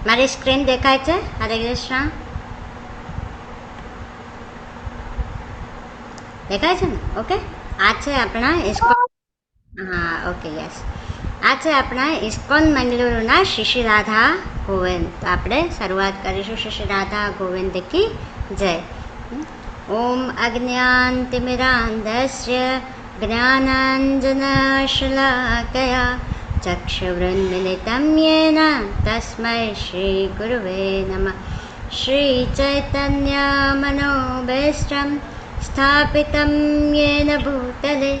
મારી સ્ક્રીન દેખાય છે? હરે કૃષ્ણ દેખાય છે ને? ઓકે, આ છે આપણા ઇસ્કોન. હા, ઓકે, યસ. આ છે આપણા ઇસ્કોન મંગલુરુના શ્રી રાધા ગોવિંદ. તો આપણે શરૂઆત કરીશું શ્રી રાધા ગોવિંદ કી જય. ઓમ અજ્ઞાનતિમિરાંધસ્ય જ્ઞાનાંજનશલાકયા ચક્ષુરુન્મિલિतं येन તસ્मै શ્રી ગુરુવે નમઃ. શ્રી ચૈતન્યમનોભીષ્ટં સ્થાપિतं येन भूतले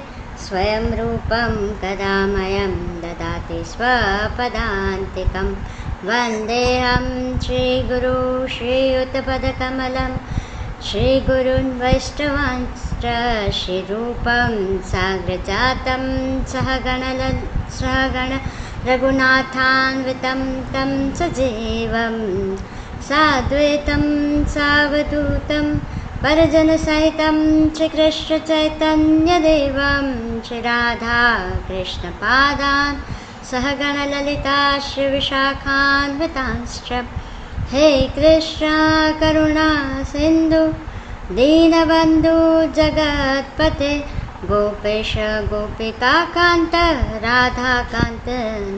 स्वयं रूपं कदा मह्यं ददाति स्वपदान्तिकं. वन्देऽहं श्रीगुरु श्रीयुतपदकमलं श्रीगुरून् वैष्णवांश्च श्रीरूपं साग्रजातं सहगण रघुनाथान्वितं तं सजीवं साद्वैतं सावधूतं परिजनसहितं श्रीकृष्णचैतन्यदेवं श्रीराधाकृष्णपादान् सहगणललिता श्रीविशाखान्वितांश्च. हे कृष्ण करुणा सिन्धु दीनबन्धु जगत्पते गोपेश गोपिकान्त राधाकान्त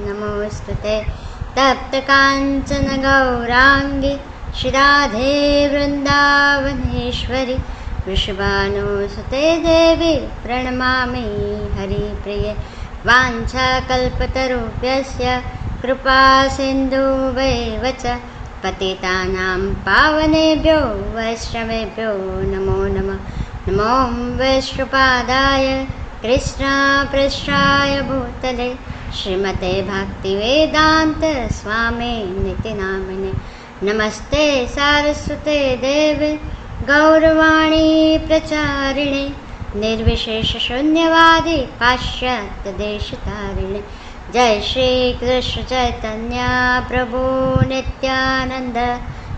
नमोऽस्तुते. तप्तकाञ्चन गौराङ्गी श्रीराधे वृन्दावनेश्वरी वृषभानुसुते देवी प्रणमामि हरिप्रिये. वाञ्छाकल्पतरुभ्यस्य कृपा सिन्धुभैव च पतितानां पावनेभ्यो वैष्णवेभ्यो नमो नमः. नमो वैष्णवपादाय कृष्णपृष्ठाय भूतले श्रीमते भक्तिवेदान्त स्वामी निति नामिने. नमस्ते सारस्वते देवे गौरवाणी प्रचारिणे निर्विशेषशून्यवादी पाश्चात्यदेशतारिणे. जय श्री कृष्ण चैतन्य प्रभु नित्यानंद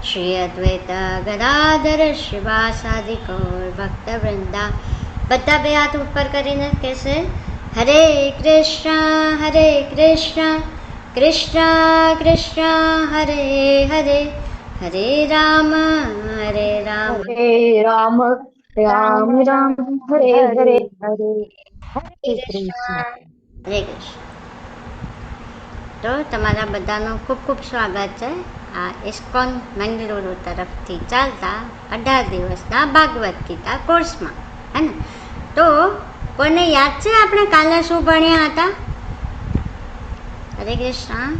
श्री अद्वैत गदाधर श्रीवासादि गौर भक्तवृंदा. બધા બે હાથ ઉપર કરીને કહેશે હરે કૃષ્ણ કૃષ્ણ કૃષ્ણ હરે હરે હરે રામ હરે રામ રામ રામ હરે હરે હરે કૃષ્ણ. હરે કૃષ્ણ. તો તમારા બધાનું ખૂબ ખૂબ સ્વાગત છે આ ઇસ્કોન મંગલુરુ તરફથી ચાલતા 18 દિવસના ભાગવત ગીતા કોર્સમાં, હે ને? તો કોને યાદ છે આપણે કાલે શું ભણ્યા હતા? હરે કૃષ્ણ.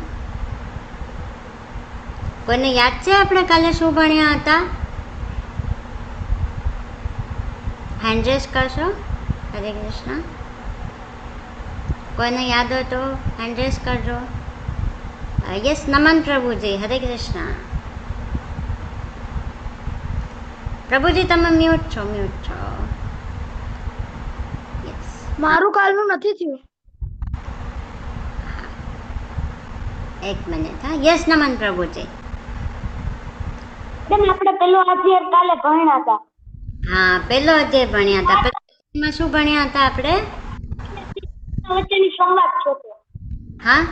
કોને યાદ છે આપણે કાલે શું ભણ્યા હતા? હેન્ડ રેઝ કરશો. હરે કૃષ્ણ. કોઈને યાદ હોય તો હેન્ડ રેઝ કરજો. યસ, નમન પ્રભુજી. હરે કૃષ્ણ. પ્રભુજી તમે મ્યુટ છો. યસ, મારું કાલનું નથી થયું. એક મિનિટ. હા, યસ, નમન પ્રભુજી. બેન આપણે પેલો અધ્યાય કાલે ભણ્યા હતા. હા, પેલો અધ્યાય ભણ્યા હતા. એમાં શું ભણ્યા હતા આપણે? વચ્ચેની સંવાદ છે. હા,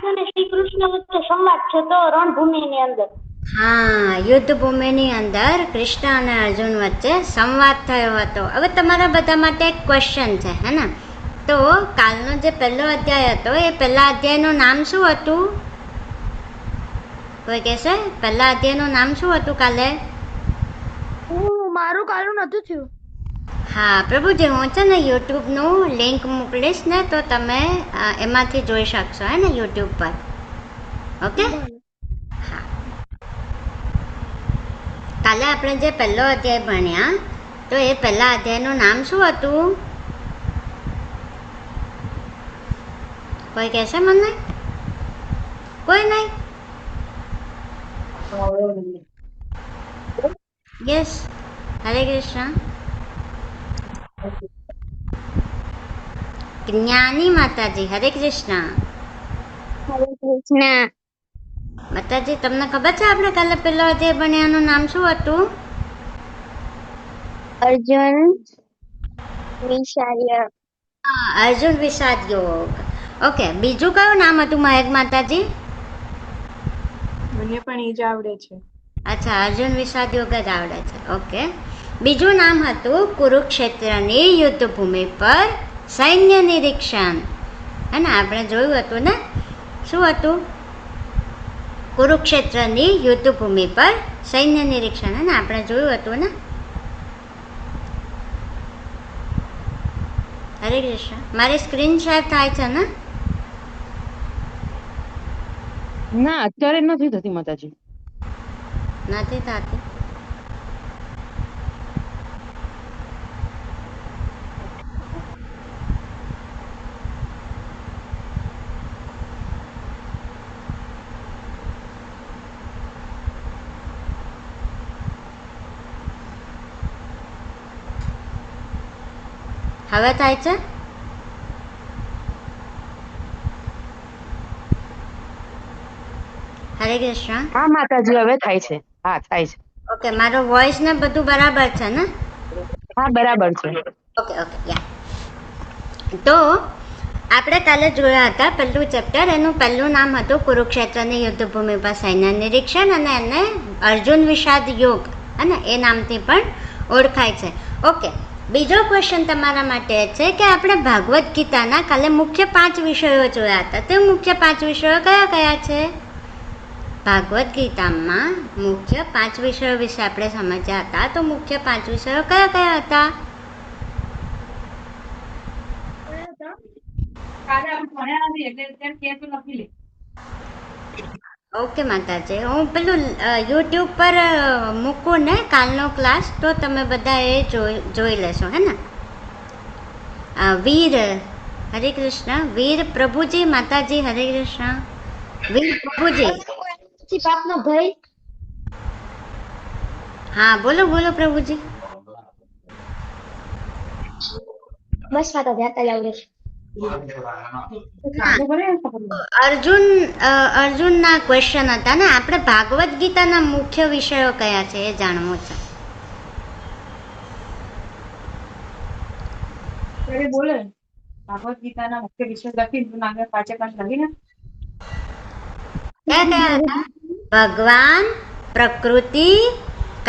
અને શ્રી કૃષ્ણ વચ્ચે સંવાદ છે તો રણભૂમિની અંદર. હા, યુદ્ધ ભૂમિની અંદર કૃષ્ણ અને અર્જુન વચ્ચે સંવાદ થયો હતો. હવે તમારા બધા માટે એક ક્વેશ્ચન છે, હે ને? તો કાલનો જે પહેલો અધ્યાય હતો એ પહેલા અધ્યાયનું નામ શું હતું? કોઈ કહેશે પહેલા અધ્યાયનું નામ શું હતું કાલે? મારું કાલનું નથી થયું. હા પ્રભુજી, હું છે ને યુટ્યુબનું લિંક મોકલીશ ને તો તમે એમાંથી જોઈ શકશો, હે ને, યુટ્યુબ પર. ઓકે. હા, કાલે આપણે જે પહેલો અધ્યાય ભણ્યા તો એ પહેલા અધ્યાયનું નામ શું હતું? કોઈ કહેશે મને? કોઈ નહીં? યસ. હરે કૃષ્ણ. જ્ઞાની માતાજી. હરે કૃષ્ણ. હરે કૃષ્ણ. માતાજી તમને ખબર છે આપણે કાલે પેલો અધ્યાય ભણ્યાનું નામ શું હતું? અર્જુન અર્જુન વિષાદ યોગ. ઓકે, બીજું કયું નામ હતું મહેક માતાજી? મને પણ ઈ જ આવડે છે. અચ્છા, અર્જુન વિષાદ યોગ જ આવડે છે. ઓકે. બીજું નામ હતું કુરુક્ષેત્રની યુદ્ધભૂમિ પર સૈન્ય નિરીક્ષણ. હે ને, આપણે જોયું હતું ને, શું હતું? કુરુક્ષેત્રની યુદ્ધભૂમિ પર સૈન્ય નિરીક્ષણ. હે ને, આપણે જોયું હતું ને. હરે કૃષ્ણ. મારી સ્ક્રીન શેર થાય છે ને? ના અત્યારે નથી થતી માતાજી. નથી થતી. હવે થાય છે? હરે કૃષ્ણ. હા માતાજી હવે થાય છે. હા થાય છે. ઓકે, મારો વોઇસ ને બધું બરાબર છે ને? હા બરાબર છે. ઓકે ઓકે, યા. તો આપણે કાલે જોયા હતા પહેલું ચેપ્ટર, એનું પહેલું નામ હતું કુરુક્ષેત્રની યુદ્ધભૂમિ પર સૈન્ય નિરીક્ષણ, અને એને અર્જુન વિષાદ યોગ અને એ નામથી પણ ઓળખાય છે. ઓકે, બીજો ક્વેશ્ચન તમારા માટે છે કે આપણે ભાગવદ્ ગીતાના કાલે મુખ્ય 5 વિષયો જોયા હતા. તે મુખ્ય 5 વિષયો કયા કયા છે? ભાગવદ્ ગીતામાં મુખ્ય 5 વિષયો વિશે આપણે સમજ્યા હતા. તો મુખ્ય 5 વિષયો કયા કયા હતા? ઓકે માતાજી, હું પેલું યુટ્યુબ પર મૂકું ને કાલનો ક્લાસ, તો તમે બધા એ જોઈ લેશો. હે ને? વીર હરે કૃષ્ણ. વીર પ્રભુજી માતાજી હરે કૃષ્ણ. વીર પ્રભુજી. પાપનો ભય. હા બોલો બોલો પ્રભુજી. બસ માતા જાતા આવડે છે. અર્જુનના ક્વેશ્ચન હતા ને. આપણે ભાગવદ્ ગીતાના મુખ્ય વિષયો કયા છે એ જાણવું છે. બોલે ભાગવત ગીતાના મુખ્ય વિષય લખી આગળ પાછળ લખીને કયા કયા હતા? ભગવાન, પ્રકૃતિ,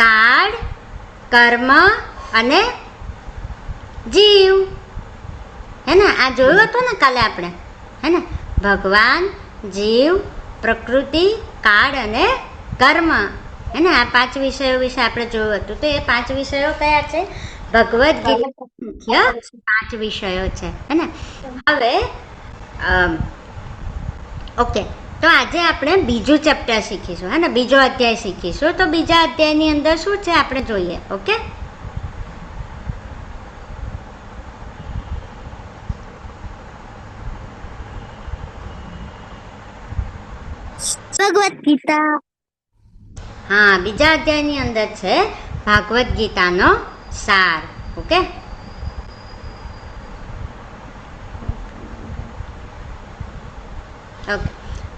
કાળ, કર્મ અને જીવ. હે ને, આ જોયું હતું ને કાલે આપણે. હે ને, ભગવાન, જીવ, પ્રકૃતિ, કાળ અને કર્મ. હે ને, આ 5 વિષયો વિશે આપણે જોયું હતું. તો એ 5 વિષયો કયા છે? ભગવદ્ ગીતા મુખ્ય 5 વિષયો છે. હે ને, હવે ઓકે, તો આજે આપણે બીજું ચેપ્ટર શીખીશું. હે ને, બીજો અધ્યાય શીખીશું. તો બીજા અધ્યાયની અંદર શું છે આપણે જોઈએ. ઓકે, ભગવદ ગીતા. હા, બીજા અધ્યાયની અંદર છે ભાગવદ્ ગીતાનો સાર. ઓકે, ઓકે,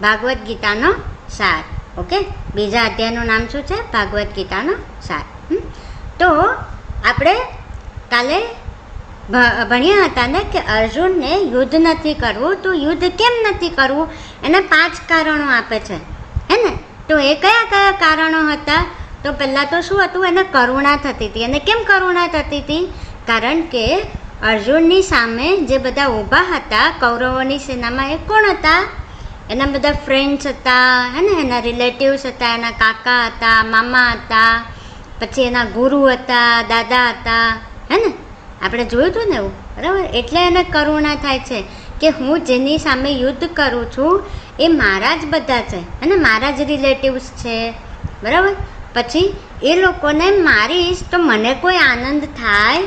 ભાગવદ્ ગીતાનો સાર. ઓકે, બીજા અધ્યાયનું નામ શું છે? ભાગવદ્ ગીતાનો સાર. તો આપણે કાલે ભણ્યા હતા ને કે અર્જુનને યુદ્ધ નથી કરવું. તો યુદ્ધ કેમ નથી કરવું? એના 5 કારણો આપે છે. હે ને, તો એ કયા કયા કારણો હતા? તો પહેલાં તો શું હતું? એને કરુણા થતી હતી. અને કેમ કરુણા થતી હતી? કારણ કે અર્જુનની સામે જે બધા ઊભા હતા કૌરવોની સેનામાં, એ કોણ હતા? એના બધા ફ્રેન્ડ્સ હતા. હે ને, એના રિલેટિવ્સ હતા, એના કાકા હતા, મામા હતા, પછી એના ગુરુ હતા, દાદા હતા. હે ને, આપણે જોયું હતું ને એવું. બરાબર, એટલે એને કરુણા થાય છે કે હું જેની સામે યુદ્ધ કરું છું એ મારા જ બધા છે અને મારા જ રિલેટિવ્સ છે. બરાબર, પછી એ લોકોને મારીશ તો મને કોઈ આનંદ થાય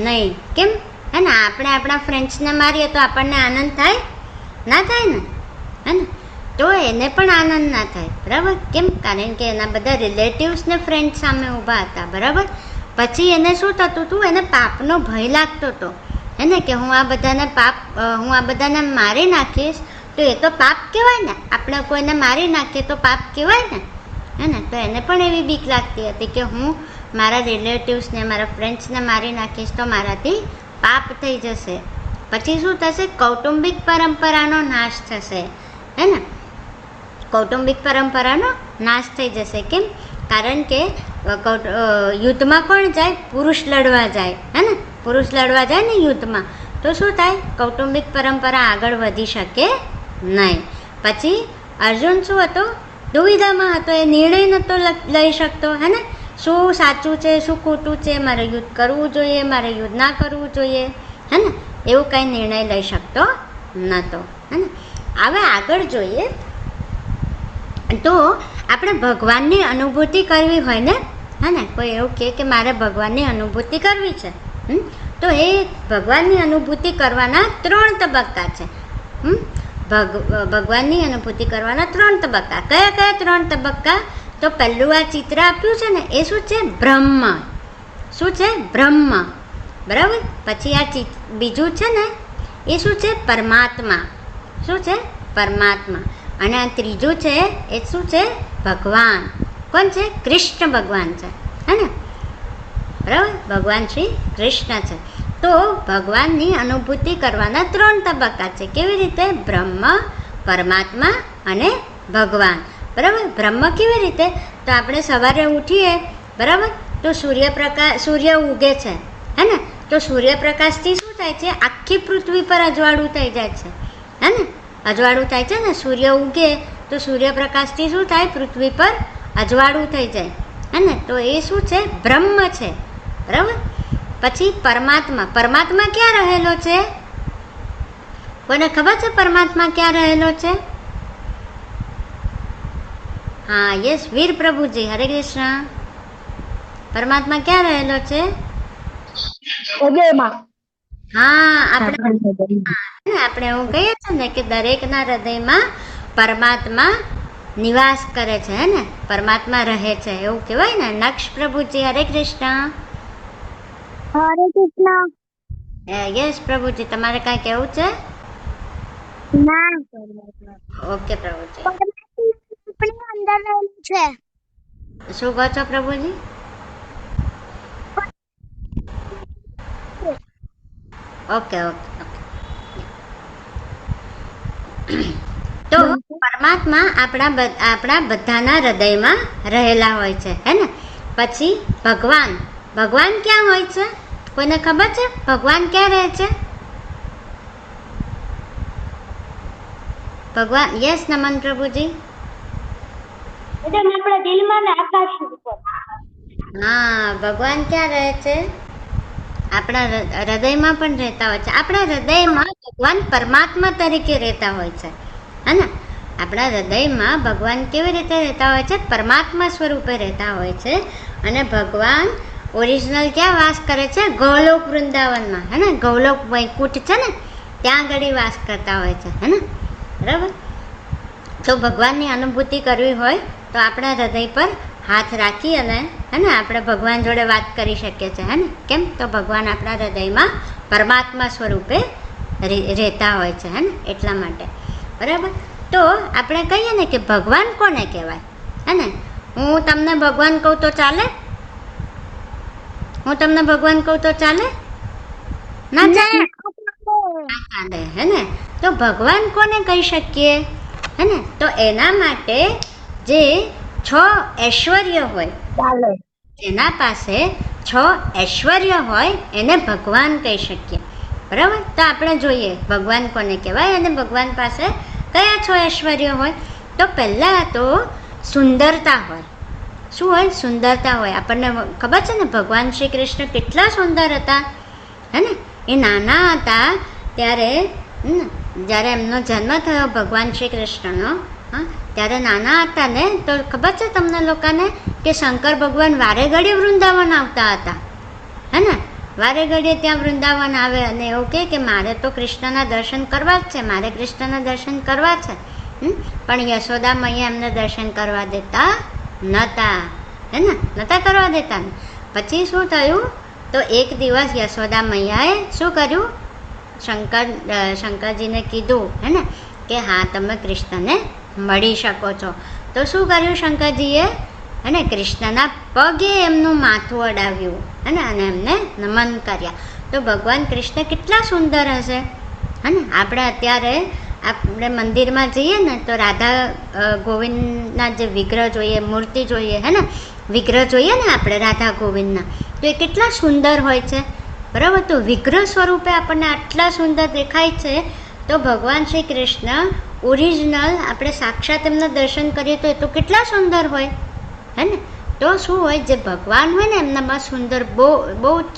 નહીં. કેમ? હે ને, આપણે આપણા ફ્રેન્ડ્સને મારીએ તો આપણને આનંદ થાય? ના થાય ને. હે ને, તો એને પણ આનંદ ના થાય. બરાબર, કેમ? કારણ કે એના બધા રિલેટિવ્સ ને ફ્રેન્ડ સામે ઊભા હતા. બરાબર, પછી એને શું થતું હતું? એને પાપનો ભય લાગતો હતો. હે ને, કે હું આ બધાને મારી નાખીશ તો એ તો પાપ કહેવાય ને. આપણે કોઈને મારી નાખીએ તો પાપ કહેવાય ને. હે ને, તો એને પણ એવી બીક લાગતી હતી કે હું મારા રિલેટિવ્સને, મારા ફ્રેન્ડ્સને મારી નાખીશ તો મારાથી પાપ થઈ જશે. પછી શું થશે? કૌટુંબિક પરંપરાનો નાશ થશે. હે ને, કૌટુંબિક પરંપરાનો નાશ થઈ જશે. કેમ? કારણ કે યુદ્ધમાં કોણ જાય? પુરુષ લડવા જાય, હે ને? પુરુષ લડવા જાય ને યુદ્ધમાં, તો શું થાય? કૌટુંબિક પરંપરા આગળ વધી શકે નહીં. પછી અર્જુન શું હતો? દુવિધામાં હતો, એ નિર્ણય નહોતો લઈ શકતો, હે ને? શું સાચું છે, શું ખોટું છે, મારે યુદ્ધ કરવું જોઈએ, મારે યુદ્ધ ના કરવું જોઈએ, હે ને? એવું કંઈ નિર્ણય લઈ શકતો નહોતો, હે ને? હવે આગળ જોઈએ તો આપણે ભગવાનની અનુભૂતિ કરવી હોય ને, હે ને? કોઈ એવું કહે કે મારે ભગવાનની અનુભૂતિ કરવી છે, તો એ ભગવાનની અનુભૂતિ કરવાના 3 તબક્કા છે. ભગવાનની અનુભૂતિ કરવાના 3 તબક્કા. કયા કયા 3 તબક્કા? તો પહેલું આ ચિત્ર આપ્યું છે ને, એ શું છે? બ્રહ્મ. શું છે? બ્રહ્મ. બરાબર. પછી આ બીજું છે ને, એ શું છે? પરમાત્મા. શું છે? પરમાત્મા. અને આ ત્રીજું છે, એ શું છે? ભગવાન. કોણ છે? કૃષ્ણ ભગવાન છે, હે ને? બરાબર. ભગવાન શ્રી કૃષ્ણ છે. તો ભગવાનની અનુભૂતિ કરવાના 3 તબક્કા છે. કેવી રીતે? બ્રહ્મ, પરમાત્મા અને ભગવાન. બરાબર. બ્રહ્મ કેવી રીતે? તો આપણે સવારે ઉઠીએ, બરાબર, તો સૂર્ય ઉગે છે, હે ને? તો સૂર્યપ્રકાશથી શું થાય છે? આખી પૃથ્વી પર અજવાળું થઈ જાય છે, હે ને? અજવાળું થાય છે ને. સૂર્ય ઉગે તો સૂર્યપ્રકાશથી શું થાય? પૃથ્વી પર અજવાળું થઈ જાય, હે ને? તો એ શું છે? બ્રહ્મ છે. બરાબર. પછી પરમાત્મા. પરમાત્મા ક્યાં રહેલો છે? કોને ખબર છે પરમાત્મા ક્યાં રહેલો છે? હા, યસ, વીર પ્રભુજી, હરે કૃષ્ણ. પરમાત્મા ક્યાં રહેલો છે? હા, આપણે એવું કહીએ છીએ ને કે દરેકના હૃદયમાં પરમાત્મા નિવાસ કરે છે, હે ને? પરમાત્મા રહે છે, એવું કહેવાય ને. નક્ષ પ્રભુજી, હરે કૃષ્ણ. હરે કૃષ્ણ. યસ પ્રભુજી, તમારે કાંઈ કહેવું છે? ના, ઓકે પ્રભુજી. આપણી અંદર રહેલું છે. શું કહો છો પ્રભુજી? Okay okay okay. તો પરમાત્મા આપણા બધાના હૃદયમાં રહેલા હોય છે, હે ને? પછી ભગવાન. ભગવાન ક્યાં હોય છે? કોઈને ખબર છે ભગવાન ક્યાં રહે છે? ભગવાન, યસ, નમન પ્રભુજી. મેડમ, આપણા દિલમાં ને આકાશ ઉપર. હા, ભગવાન ક્યાં રહે છે? આપણા હૃદયમાં પણ રહેતા હોય છે. આપણા હૃદયમાં ભગવાન પરમાત્મા તરીકે રહેતા હોય છે, હે ને? આપણા હૃદયમાં ભગવાન કેવી રીતે રહેતા હોય છે? પરમાત્મા સ્વરૂપે રહેતા હોય છે. અને ભગવાન ઓરિજિનલ ક્યાં વાસ કરે છે? ગૌલોક વૃંદાવનમાં, હે ને? ગૌલોક વૈકુંઠ છે ને, ત્યાં આગળ વાસ કરતા હોય છે, હે ને? બરાબર. તો ભગવાનની અનુભૂતિ કરવી હોય તો આપણા હૃદય પર હાથ રાખી અને, હે ને, આપણે ભગવાન જોડે વાત કરી શકીએ છીએ, હે ને? કેમ? તો ભગવાન આપણા હૃદયમાં પરમાત્મા સ્વરૂપે રહેતા હોય છે, હે ને? એટલા માટે. બરાબર. તો આપણે કહીએ ને કે ભગવાન કોને કહેવાય, હે ને? હું તમને ભગવાન કહું તો ચાલે? હું તમને ભગવાન કહું તો ચાલે? ના ચાલે, હે ને? તો ભગવાન કોને કહી શકીએ, હે ને? તો એના માટે જે 6 ઐશ્વર્ય હોય, જેના પાસે 6 ઐશ્વર્ય હોય એને ભગવાન કહી શકીએ. બરાબર. તો આપણે જોઈએ ભગવાન કોને કહેવાય અને ભગવાન પાસે કયા 6 ઐશ્વર્ય હોય. તો પહેલાં તો સુંદરતા હોય. શું હોય? સુંદરતા હોય. આપણને ખબર છે ને ભગવાન શ્રી કૃષ્ણ કેટલા સુંદર હતા, હે ને? એ નાના હતા ત્યારે, જ્યારે એમનો જન્મ થયો ભગવાન શ્રી કૃષ્ણનો, હા, ત્યારે નાના હતા ને, તો ખબર છે તમને લોકોને કે શંકર ભગવાન વારે ઘડીએ વૃંદાવન આવતા હતા, હે ને? વારે ઘડીએ ત્યાં વૃંદાવન આવે અને એવું કે મારે તો કૃષ્ણના દર્શન કરવા જ છે, મારે કૃષ્ણના દર્શન કરવા છે. પણ યશોદા મૈયા એમને દર્શન કરવા દેતા નહોતા, હે ને? નહોતા કરવા દેતા ને. પછી શું થયું? તો એક દિવસ યશોદા મૈયાએ શું કર્યું? શંકરજીને કીધું, હે ને, કે હા, તમે કૃષ્ણને મળી શકો છો. તો શું કર્યું શંકરજીએ? અને કૃષ્ણના પગે એમનું માથું અડાવ્યું, અને એમને નમન કર્યા. તો ભગવાન કૃષ્ણ કેટલા સુંદર હશે, હે ને? આપણે અત્યારે આપણે મંદિરમાં જઈએ ને તો રાધા ગોવિંદના જે વિગ્રહ જોઈએ, મૂર્તિ જોઈએ, હે ને, વિગ્રહ જોઈએ ને આપણે રાધા ગોવિંદના, તો એ કેટલા સુંદર હોય છે, બરાબર. તો વિગ્રહ સ્વરૂપે આપણને આટલા સુંદર દેખાય છે. તો ભગવાન શ્રી કૃષ્ણ ઓરિજિનલ આપણે સાક્ષાત એમના દર્શન કરીએ તો એ તો કેટલા સુંદર હોય, હે ને. તો શું હોય, જે ભગવાન હોય ને એમનામાં સુંદર, બહુ જ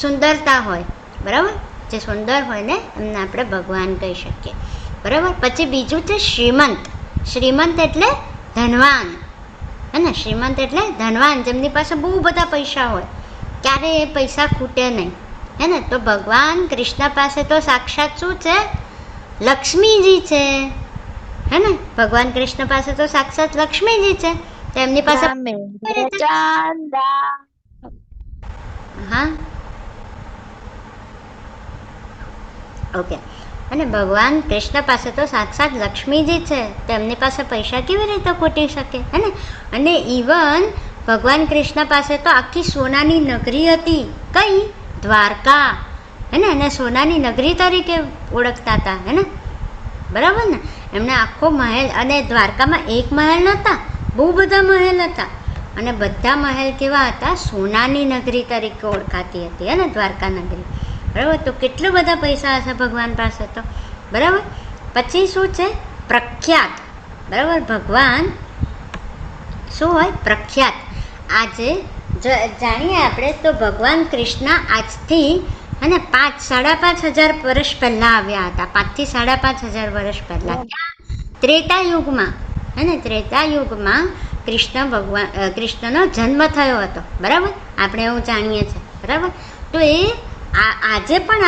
સુંદરતા હોય, બરાબર. જે સુંદર હોય ને એમને આપણે ભગવાન કહી શકીએ, બરાબર. પછી બીજું છે શ્રીમંત. શ્રીમંત એટલે ધનવાન, હે ને. શ્રીમંત એટલે ધનવાન, જેમની પાસે બહુ બધા પૈસા હોય, ક્યારે એ પૈસા ખૂટે નહીં, હે ને. તો ભગવાન કૃષ્ણ પાસે તો સાક્ષાત શું છે, લક્ષ્મીજી છે, હે ને. ભગવાન કૃષ્ણ પાસે તો સાક્ષાત લક્ષ્મીજી છે. તો એમની પાસે હા, ઓકે. અને ભગવાન કૃષ્ણ પાસે તો સાક્ષાત લક્ષ્મીજી છે, તો એમની પાસે પૈસા કેવી રીતે ખૂટી શકે, હે ને. અને ઇવન ભગવાન કૃષ્ણ પાસે તો આખી સોનાની નગરી હતી, કઈ, દ્વારકા, હે ને. એને સોનાની નગરી તરીકે ઓળખતા હતા, હે ને, બરાબર ને. એમને આખો મહેલ, અને દ્વારકામાં એક મહેલ નહોતા, બહુ બધા મહેલ હતા, અને બધા મહેલ કેવા હતા, સોનાની નગરી તરીકે ઓળખાતી હતી, હે ને, દ્વારકા નગરી, બરાબર. તો કેટલા બધા પૈસા હશે ભગવાન પાસે તો, બરાબર. પછી શું છે, પ્રખ્યાત, બરાબર. ભગવાન શું હોય, પ્રખ્યાત. આજે જાણીએ આપણે તો ભગવાન કૃષ્ણ આજથી અને 5,000-5,500 વર્ષ પહેલા આવ્યા હતા. 5,000 થી 5,500 વર્ષ પહેલા, ત્રેતાયુગમાં, હે ને. ત્રેતાયુગમાં કૃષ્ણનો જન્મ થયો હતો, બરાબર. આપણે એવું જાણીએ છીએ, બરાબર. તો એ આજે પણ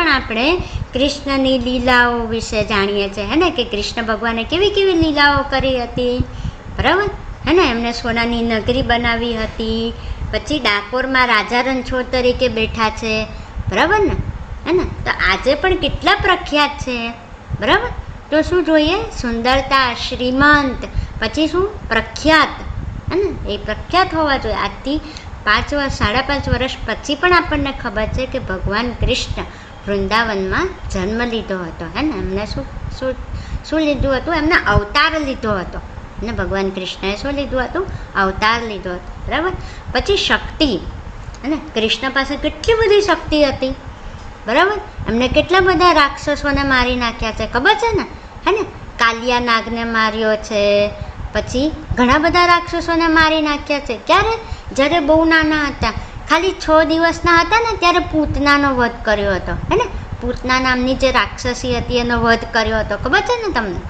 આપણે કૃષ્ણની લીલાઓ વિશે જાણીએ છીએ, હે ને. કે કૃષ્ણ ભગવાને કેવી કેવી લીલાઓ કરી હતી, બરાબર, હે ને. એમને સોનાની નગરી બનાવી હતી, પછી ડાકોરમાં રાજા રણછોડ તરીકે બેઠા છે, બરાબર ને, હે ને. તો આજે પણ કેટલા પ્રખ્યાત છે, બરાબર. તો શું જોઈએ, સુંદરતા, શ્રીમંત, પછી શું, પ્રખ્યાત, હે ને. એ પ્રખ્યાત હોવા જોઈએ. આજથી 5-5.5 વર્ષ પછી પણ આપણને ખબર છે કે ભગવાન કૃષ્ણ વૃંદાવનમાં જન્મ લીધો હતો, હે ને. એમને શું લીધું હતું, એમને અવતાર લીધો હતો, ને ભગવાન કૃષ્ણએ શું લીધું હતું, અવતાર લીધો હતો, બરાબર. પછી શક્તિ, અને કૃષ્ણ પાસે કેટલી બધી શક્તિ હતી, બરાબર. એમને કેટલા બધા રાક્ષસોને મારી નાખ્યા છે, ખબર છે ને, હે ને. કાલિયા નાગને માર્યો છે, પછી ઘણા બધા રાક્ષસોને મારી નાખ્યા છે. ક્યારે, જ્યારે બહુ નાના હતા, ખાલી 6 દિવસના હતા ને, ત્યારે પૂતનાનો વધ કર્યો હતો, હે ને. પૂતના નામની જે રાક્ષસી હતી એનો વધ કર્યો હતો, ખબર છે ને તમને,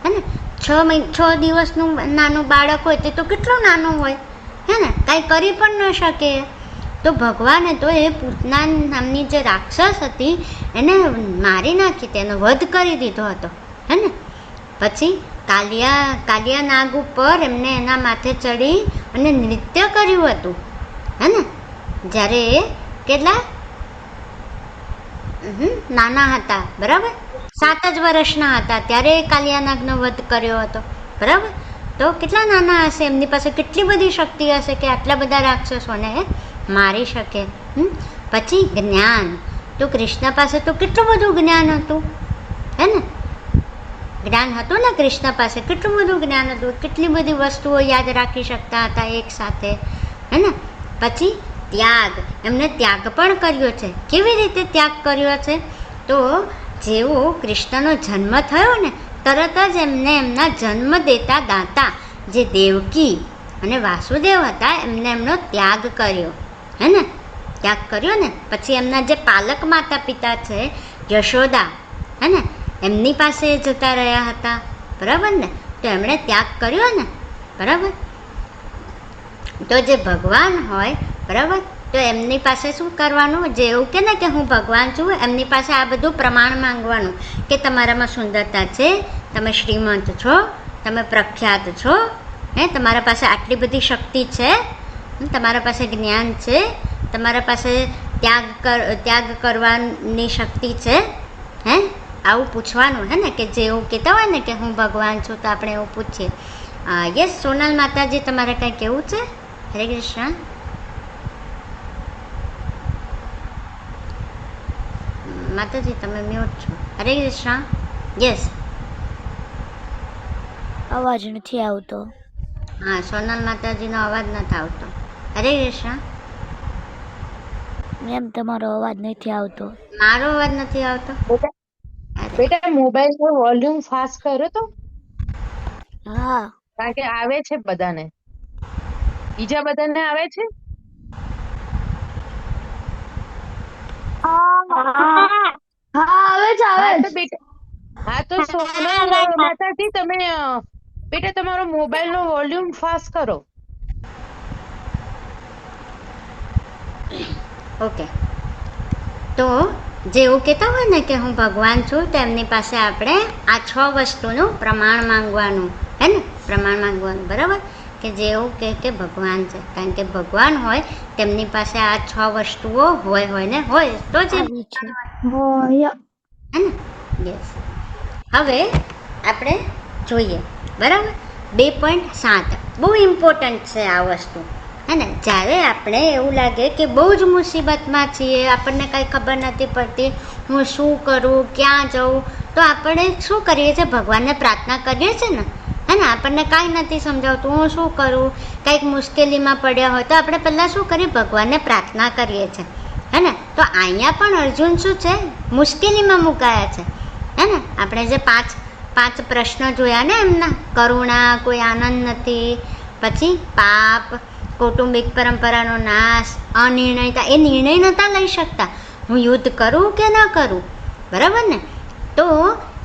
હે ને. 6 દિવસનું નાનું બાળક હોય તે તો કેટલું નાનું હોય, હે ને, કાંઈ કરી પણ ન શકે. તો ભગવાને તો એ પૂતના નામની જે રાક્ષસ હતી એને મારી નાખી, તેનો વધ કરી દીધો હતો, હે ને. પછી કાલિયા નાગ ઉપર એમને એના માથે ચડી અને નૃત્ય કર્યું હતું, હે ને. જ્યારે એ કેટલા નાના હતા, બરાબર, 7 જ વર્ષના હતા, ત્યારે કાલિયા નાગનો વધ કર્યો હતો, બરાબર. તો કેટલા નાના હશે, એમની પાસે કેટલી બધી શક્તિ હશે કે આટલા બધા રાક્ષસોને મારી શકે. પછી જ્ઞાન. તો કૃષ્ણ પાસે તો કેટલું બધું જ્ઞાન હતું, હે ને. જ્ઞાન હતું ને કૃષ્ણ પાસે, કેટલું બધું જ્ઞાન હતું, કેટલી બધી વસ્તુઓ યાદ રાખી શકતા હતા એક સાથે, હે ને. પછી ત્યાગ. એમને ત્યાગ પણ કર્યો છે. કેવી રીતે ત્યાગ કર્યો છે, તો જેવો કૃષ્ણનો જન્મ થયો ને તરત જ એમને એમના જન્મ દેતા દાતા જે દેવકી અને વાસુદેવ હતા એમને એમનો ત્યાગ કર્યો, હે ને. ત્યાગ કર્યો ને પછી એમના જે પાલક માતા પિતા છે યશોદા, હે ને, એમની પાસે જતા રહ્યા હતા, બરાબર ને. તો એમણે ત્યાગ કર્યો ને, બરાબર. તો જે ભગવાન હોય, બરાબર, તો એમની પાસે શું કરવાનું, જે એવું કે ને કે હું ભગવાન છું, એમની પાસે આ બધું પ્રમાણ માંગવાનું કે તમારામાં સુંદરતા છે, તમે શ્રીમંત છો, તમે પ્રખ્યાત છો, હે, તમારા પાસે આટલી બધી શક્તિ છે, તમારા પાસે જ્ઞાન છે, તમારા પાસે ત્યાગ કરવાની શક્તિ છે, હે. આવું પૂછવાનું, હે ને. કે જે એવું કહેતા હોય ને કે હું ભગવાન છું, તો આપણે એવું પૂછીએ. યસ સોનલ માતાજી, તમારે કંઈ કહેવું છે? હરે કૃષ્ણ. માતાજી તમે મ્યુટ છો. હરે કૃષ્ણ. યસ. અવાજ નથી આવતો. હા, સોનલ માતાજીનો અવાજ નથી આવતો. હરે કૃષ્ણ. મેમ તમારો અવાજ નથી આવતો. મારો અવાજ નથી આવતો? બેટા અરે, બેટા મોબાઈલ નો વોલ્યુમ ફાસ્ટ કરો તો, હા કારણ કે આવે છે બધાને. બીજા બધાને આવે છે. હા તો બેટા, હા તો સોનલ માતાજી તમે બેટા તમારો મોબાઈલ નો વોલ્યુમ ફાસ્ટ કરો. ઓકે. તો જેવું કહેતા હોય ને કે હું ભગવાન છું, તો એમની પાસે આપણે આ 6 વસ્તુનું પ્રમાણ માંગવાનું, હે ને? પ્રમાણ માંગવાનું, બરાબર? કે જેવું કે ભગવાન છે, કારણ કે ભગવાન હોય તેમની પાસે આ 6 વસ્તુઓ હોય ને હોય તો જ આવી છે. હે ને? યસ. હવે આપણે જોઈએ, બરાબર? 2.7 બહુ ઇમ્પોર્ટન્ટ છે આ વસ્તુ, હે ને? જ્યારે આપણે એવું લાગે કે બહુ જ મુસીબતમાં છીએ, આપણને કાંઈ ખબર નથી પડતી, હું શું કરું, ક્યાં જાઉં, તો આપણે શું કરીએ છીએ? ભગવાનને પ્રાર્થના કરીએ છીએ ને, હે ને? આપણને કાંઈ નથી સમજાવતું, હું શું કરું, કંઈક મુશ્કેલીમાં પડ્યા હોય તો આપણે પહેલાં શું કરીએ? ભગવાનને પ્રાર્થના કરીએ છીએ, હે ને? તો અહીંયા પણ અર્જુન શું છે? મુશ્કેલીમાં મુકાયા છે, હે ને? આપણે જે પાંચ પ્રશ્નો જોયા ને એમના, કરુણા, કોઈ આનંદ નથી, પછી પાપ, કૌટુંબિક પરંપરાનો નાશ, અનિર્ણયતા, એ નિર્ણય નહોતા લઈ શકતા, હું યુદ્ધ કરું કે ન કરું, બરાબર ને? તો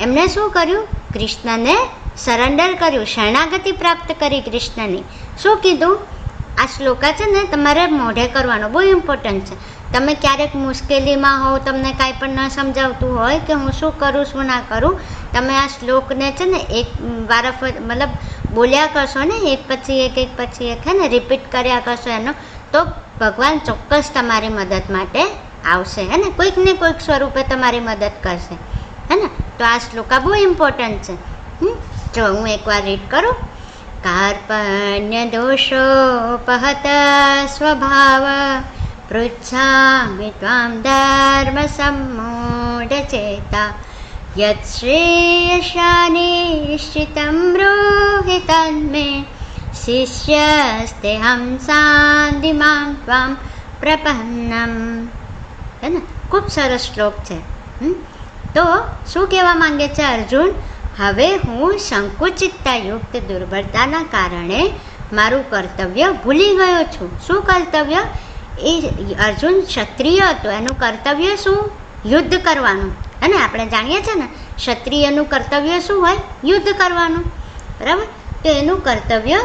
એમણે શું કર્યું? કૃષ્ણને સરેન્ડર કર્યું, શરણાગતિ પ્રાપ્ત કરી કૃષ્ણની. શું કીધું? આ શ્લોકા છે ને તમારે મોઢે કરવાનો, બહુ ઇમ્પોર્ટન્ટ છે. તમે ક્યારેક મુશ્કેલીમાં હોવ, તમને કાંઈ પણ ન સમજાવતું હોય કે હું શું કરું શું ના કરું, તમે આ શ્લોકને છે ને એક વારંવાર મતલબ બોલ્યા કરશો ને, એક પછી એક હે ને, રિપીટ કર્યા કરશો એનો, તો ભગવાન ચોક્કસ તમારી મદદ માટે આવશે, હે ને? કોઈક ને કોઈક સ્વરૂપે તમારી મદદ કરશે, હે ને? તો આ શ્લોકા બહુ ઇમ્પોર્ટન્ટ છે. જો હું એકવાર રીડ કરું. કાર્પણ્ય દોષોપહત સ્વભાવ પૃચ્છામિ ત્વામ ધર્મ સમ્મૂઢચેતા યત શ્રેયશાનિશ્ચિતં બ્રૂહિ તન્મે શિષ્યસ્તેહં સાન્ધિમાં ત્વાં પ્રપન્નમ. હે ને? ખૂબ સરસ શ્લોક છે. તો શું કહેવા માંગે છે અર્જુન? હવે હું સંકુચિતતાયુક્ત દુર્બળતાના કારણે મારું કર્તવ્ય ભૂલી ગયો છું. શું કર્તવ્ય? એ અર્જુન ક્ષત્રિય હતો, એનું કર્તવ્ય શું? યુદ્ધ કરવાનું. અને આપણે જાણીએ છીએ ને ક્ષત્રિયનું કર્તવ્ય શું હોય? યુદ્ધ કરવાનું, બરાબર? તો એનું કર્તવ્ય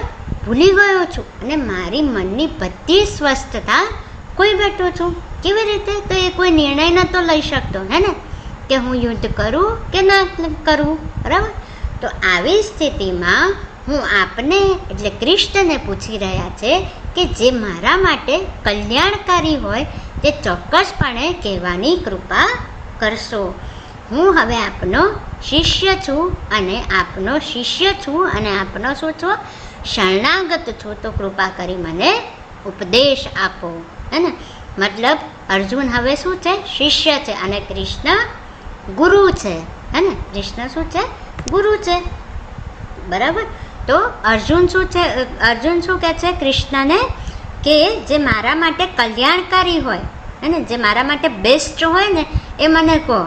ભૂલી ગયો છું અને મારી મનની બધી સ્વસ્થતા કોઈ બેઠો છું. કેવી રીતે? તો એ કોઈ નિર્ણય નહોતો લઈ શકતો, હે ને, કે હું યુદ્ધ કરું કે ના કરું, બરાબર? તો આવી સ્થિતિમાં હું આપને એટલે કૃષ્ણને પૂછી રહ્યા છે કે જે મારા માટે કલ્યાણકારી હોય તે ચોક્કસપણે કહેવાની કૃપા કરશો. હું હવે આપનો શિષ્ય છું અને આપનો શિષ્ય છું અને આપનો શું છો? શરણાગત છું. તો કૃપા કરી મને ઉપદેશ આપો, હે ને? મતલબ અર્જુન હવે શું છે? શિષ્ય છે અને કૃષ્ણ ગુરુ છે, હે ને? કૃષ્ણ શું છે? ગુરુ છે, બરાબર? તો અર્જુન શું છે? અર્જુન શું કહે છે કૃષ્ણને કે જે મારા માટે કલ્યાણકારી હોય, હે ને, જે મારા માટે બેસ્ટ હોય ને એ મને કહો,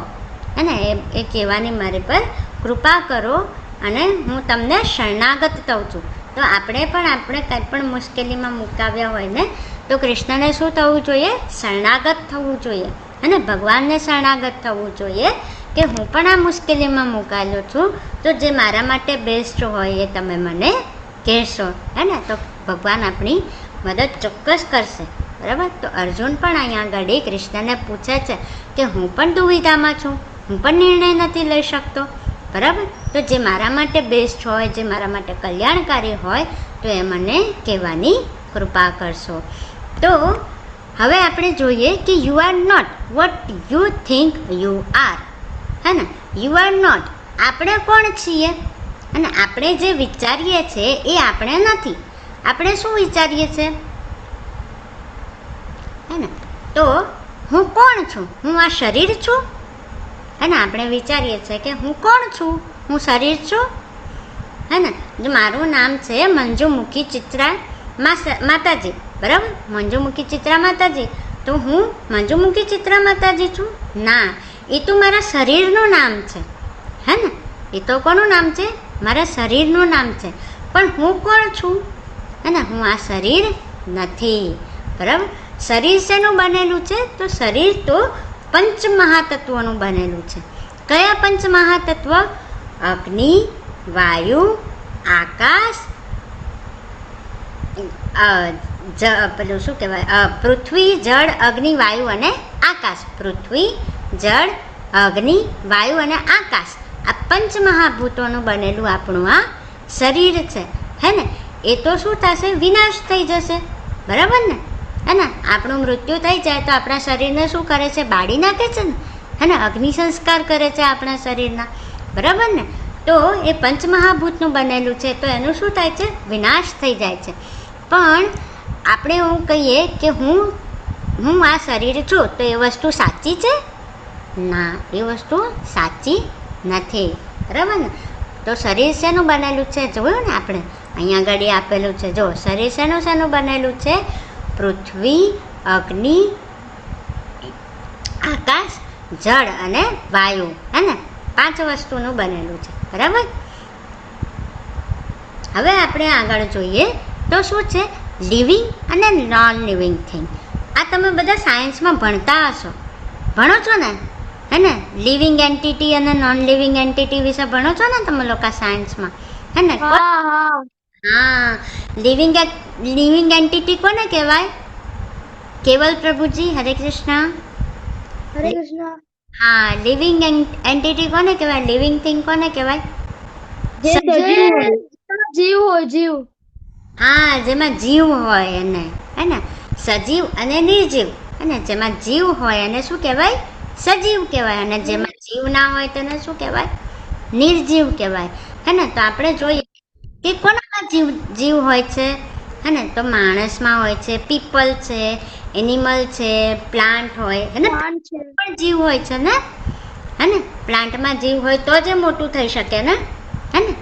હે ને? એ કહેવાની મારી પર કૃપા કરો અને હું તમને શરણાગત થઉં છું. તો આપણે કંઈ પણ મુશ્કેલીમાં મુકાવ્યા હોય ને તો કૃષ્ણને શું થવું જોઈએ? શરણાગત થવું જોઈએ, અને ભગવાનને શરણાગત થવું જોઈએ કે હું પણ આ મુશ્કેલીમાં મુકાયેલો છું, તો જે મારા માટે બેસ્ટ હોય એ તમે મને કહેશો, હે ને? તો ભગવાન આપણી મદદ ચોક્કસ કરશે, બરાબર? તો અર્જુન પણ અહીંયા આગળ કૃષ્ણને પૂછે છે કે હું પણ દુવિધામાં છું, હું પણ નિર્ણય નથી લઈ શકતો, બરાબર? તો જે મારા માટે બેસ્ટ હોય, જે મારા માટે કલ્યાણકારી હોય તો એ મને કહેવાની કૃપા કરશો. તો હવે આપણે જોઈએ કે you are not what you think you are, હે ને? યુ આર નોટ, આપણે કોણ છીએ? અને આપણે જે વિચારીએ છીએ એ આપણે નથી. આપણે શું વિચારીએ છીએ, હે ને? તો હું કોણ છું? હું આ શરીર છું, હે ને આપણે વિચારીએ છીએ કે હું કોણ છું, હું શરીર છું, હે ને. જો મારું નામ છે મંજુમુખી ચિત્રા માતાજી, બરાબર, મંજુમુખી ચિત્રા માતાજી, તો હું મંજુમુખી ચિત્રા માતાજી છું? ના, એ તો મારા શરીરનું નામ છે, હે ને. એ તો કોનું નામ છે? મારા શરીરનું નામ છે. પણ હું કોણ છું? હે ને, હું આ શરીર નથી, બરાબર. શરીર શેનું બનેલું છે? તો શરીર તો પંચ મહાતત્વોનું બનેલું છે. કયા પંચ મહાતત્વ? અગ્નિ, વાયુ, આકાશ, પેલું શું કહેવાય, પૃથ્વી, જળ, અગ્નિ, વાયુ અને આકાશ. પૃથ્વી, જળ, અગ્નિ, વાયુ અને આકાશ, આ પંચ મહાભૂતોનું બનેલું આપણું આ શરીર છે, હે ને. એ તો શું થશે? વિનાશ થઈ જશે, બરાબર ને, હે ને. આપણું મૃત્યુ થઈ જાય તો આપણા શરીરને શું કરે છે? બાળી નાખે છે ને, હે ને. અગ્નિ સંસ્કાર કરે છે આપણા શરીરના, બરાબર ને. તો એ પંચમહાભૂતનું બનેલું છે, તો એનું શું થાય છે? વિનાશ થઈ જાય છે. પણ આપણે એવું કહીએ કે હું આ શરીર છું, તો એ વસ્તુ સાચી છે? ના, એ વસ્તુ સાચી નથી, બરાબર ને. તો શરીર શેનું બનેલું છે? જોયું ને આપણે, અહીંયા આગળ આપેલું છે, જો શરીર શેનું બનેલું છે? પૃથ્વી, અગ્નિ, આકાશ, જળ અને વાયુ, હે ને. 5 વસ્તુનું બનેલું છે, બરાબર. હવે આપણે આગળ જોઈએ તો શું છે? લિવિંગ અને નોન લિવિંગ થિંગ. આ તમે બધા સાયન્સમાં ભણતા હશો, ભણો છો ને, હે ને. લિવિંગ એન્ટિટી અને નોન લિવિંગ એન્ટિટી વિશે ભણો છો ને તમે લોકો સાયન્સમાં, હે ને. હા, લિવિંગ એન્ટિટી કોને કહેવાય? કેવલ પ્રભુજી, હરે કૃષ્ણ. હરે કૃષ્ણ. હા, લિવિંગ એન્ટિટી કોને કહેવાય? લિવિંગ થિંગ કોને કહેવાય? જીવ હોય, જીવ. હા, જેમાં જીવ હોય એને, હે ને. સજીવ અને નિર્જીવ, હે ને. જેમાં જીવ હોય એને શું કહેવાય? સજીવ કહેવાય. અને જેમાં જીવ ના હોય તેને શું કહેવાય? નિર્જીવ કહેવાય, હે ને. તો આપણે જોઈએ કે કોનામાં જીવ હોય છે, હે ને. તો માણસમાં હોય છે, પીપલ છે, એનિમલ છે, પ્લાન્ટ હોય, હે ને. પણ જીવ હોય છે ને, હે ને. પ્લાન્ટમાં જીવ હોય તો જ એ મોટું થઈ શકે ને, હે ને,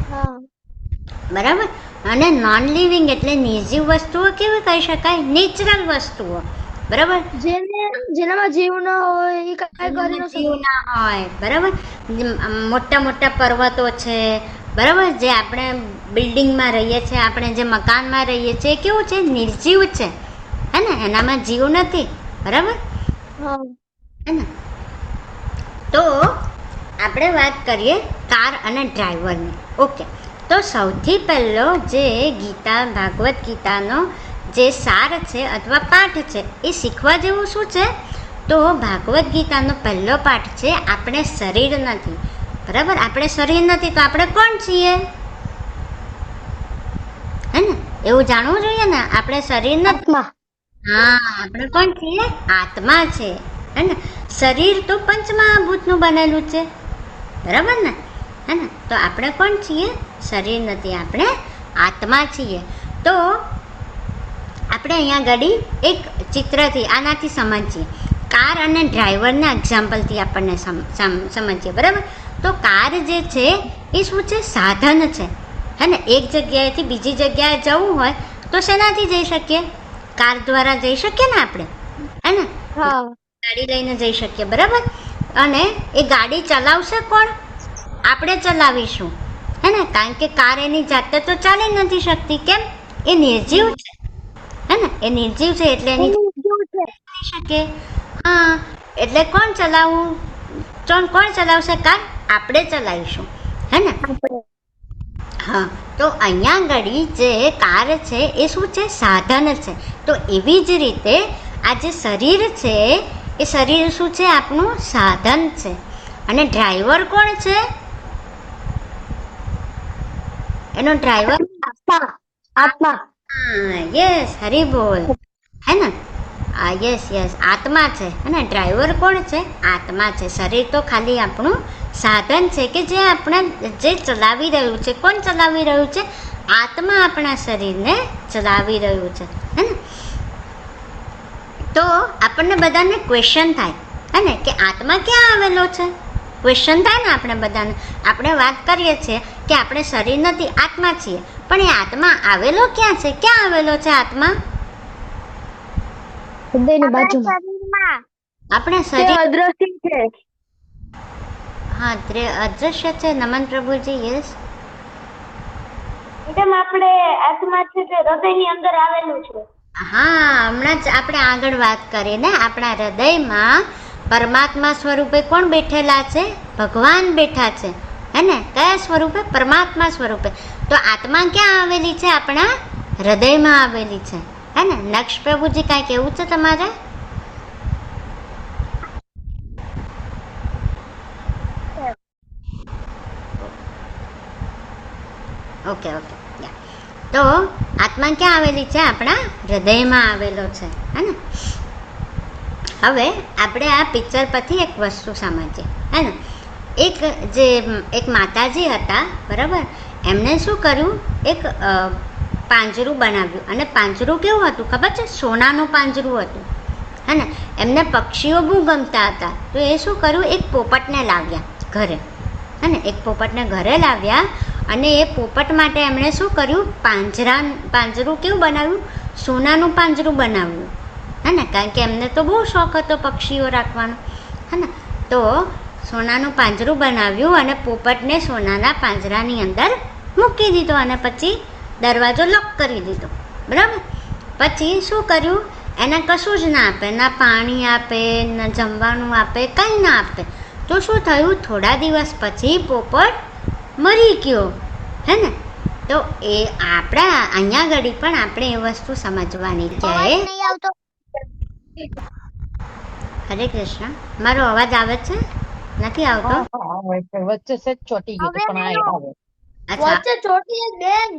બરાબર. અને નોન લિવિંગ એટલે નિર્જીવ વસ્તુઓ કેવી કહી શકાય? નેચરલ વસ્તુઓ, બરાબર. જેનામાં જીવ ન હોય એ કાંઈ કરી ન જીવ ના હોય, બરાબર. મોટા મોટા પર્વતો છે, બરાબર. જે આપણે બિલ્ડિંગમાં રહીએ છીએ, આપણે જે મકાનમાં રહીએ છીએ, કેવું છે? નિર્જીવ છે, હે ને. એનામાં જીવ નથી, બરાબર, હે ને. તો આપણે વાત કરીએ કાર અને ડ્રાઈવરની. ઓકે, તો સૌથી પહેલો જે ભાગવત ગીતાનો જે સાર છે અથવા પાઠ છે એ શીખવા જેવું શું છે? તો ભાગવત ગીતાનો પહેલો પાઠ છે આપણે શરીર નથી, બરાબર. આપણે શરીર નથી તો આપણે કોણ છીએ, હે ને. એવું જાણવું જોઈએ ને. આપણે શરીર નથી, હા, આપણે કોણ છીએ? આત્મા છે, હે ને. શરીર તો પંચમહાભૂતનું બનેલું છે, બરાબર ને, હે ને. તો આપણે કોણ છીએ? શરીર નથી, આપણે આત્મા છીએ. તો આપણે અહીંયા ઘડી એક ચિત્રથી આનાથી સમજીએ. કાર અને ડ્રાઈવરના એક્ઝામ્પલથી આપણને સમજીએ, બરાબર. તો કાર જે છે એ શું છે? સાધન છે, હે ને. એક જગ્યાએથી બીજી જગ્યાએ જવું હોય તો શેનાથી જઈ શકીએ? કાર દ્વારા જઈ શકીએ ને આપણે, હે ને. ગાડી લઈને જઈ શકીએ, બરાબર. અને એ ગાડી ચલાવશે કોણ? આપણે ચલાવીશું, હે ને. કારણ કે કાર એની જાતે તો ચાલી નથી શકતી. કેમ? એ નિર્જીવ છે, હે ને. એ નિર્જીવ છે એટલે એની ચાલી શકે. હા, એટલે કોણ ચલાવશે કાર? આપણે ચલાવીશું, હે ને. હા, તો અહીંયા આગળ જે કાર છે એ શું છે? સાધન છે. તો એવી જ રીતે આ જે શરીર છે એ શરીર શું છે? આપણું સાધન છે. અને ડ્રાઈવર કોણ છે? એનો ડ્રાઈવર આત્મા. યસ, હરી બોલ, હે ને. યસ, આત્મા છે. અને ડ્રાઈવર કોણ છે? આત્મા છે. શરીર તો ખાલી આપણું સાધન છે કે જે ચલાવી રહ્યું છે. કોણ ચલાવી રહ્યું છે? આત્મા આપણા શરીરને ચલાવી રહ્યું છે, હે ને. તો આપણને બધાને ક્વેશ્ચન થાય, હે ને, કે આત્મા ક્યાં આવેલો છે? ક્વેશ્ચન થાય ને આપણે બધાને. આપણે વાત કરીએ છીએ કે આપણે શરીર નથી, આત્મા છીએ, પણ એ આત્મા આવેલો ક્યાં છે? ક્યાં આવેલો છે આત્મા? હૃદયની બાજુમાં. શરીરમાં આપણે શરીર અદ્રશ્ય છે. હા અદ્રશ્ય છે. નમન પ્રભુજી, યસ. મેડમ આપણે આત્મા છે તે હૃદયની અંદર આવેલું છે. હા, હમણાં જ આપણે આગળ વાત કરી ને, આપણા હૃદયમાં પરમાત્મા સ્વરૂપે કોણ બેઠેલા છે? ભગવાન બેઠા છે, હે ને? કયા સ્વરૂપે? પરમાત્મા સ્વરૂપે. તો આત્મા ક્યાં આવેલી છે? આપણા હૃદયમાં આવેલી છે, હે ને? નક્ષ પ્રભુજી કાંઈ કેવું છે તમારે? Okay okay. તો આત્મા ક્યાં આવેલી છે? આપણા હૃદયમાં આવેલો છે, હે ને? હવે આપણે આ પિક્ચર પરથી એક વસ્તુ સમજીએ, હે ને? એક માતાજી હતા, બરાબર? એમણે શું કર્યું? એક પાંજરું બનાવ્યું. અને પાંજરું કેવું હતું ખબર છે? સોનાનું પાંજરું હતું, હે ને? એમને પક્ષીઓ બહુ ગમતા હતા, તો એ શું કર્યું? એક પોપટને લાવ્યા ઘરે, હે ને? એક પોપટને ઘરે લાવ્યા અને એ પોપટ માટે એમણે શું કર્યું? પાંજરું કેવું બનાવ્યું? સોનાનું પાંજરું બનાવ્યું, હે ને? કારણ કે એમને તો બહુ શોખ હતો પક્ષીઓ રાખવાનો, હે ને? તો સોનાનું પાંજરું બનાવ્યું અને પોપટને સોનાના પાંજરાની અંદર મૂકી દીધો અને પછી દરવાજો લોક કરી દીધો, બરાબર? પછી શું કર્યું? એને કશું જ ના આપે, ના પાણી આપે, ના જમવાનું આપે, કંઈ ના આપે. તો શું થયું? થોડા દિવસ પછી પોપટ મરી ગયો, હે ને? તો એ આપણા અહીંયા ઘડી પણ આપણે એ વસ્તુ સમજવાની છે. નહીં આવતો. હરે કૃષ્ણ. મારો અવાજ આવે છે? નથી આવતો? આવે છે. વચ્ચે સેજ ચોટી ગયું હતું, પણ આ આવે. અચ્છા વચ્ચે ચોટી બેન.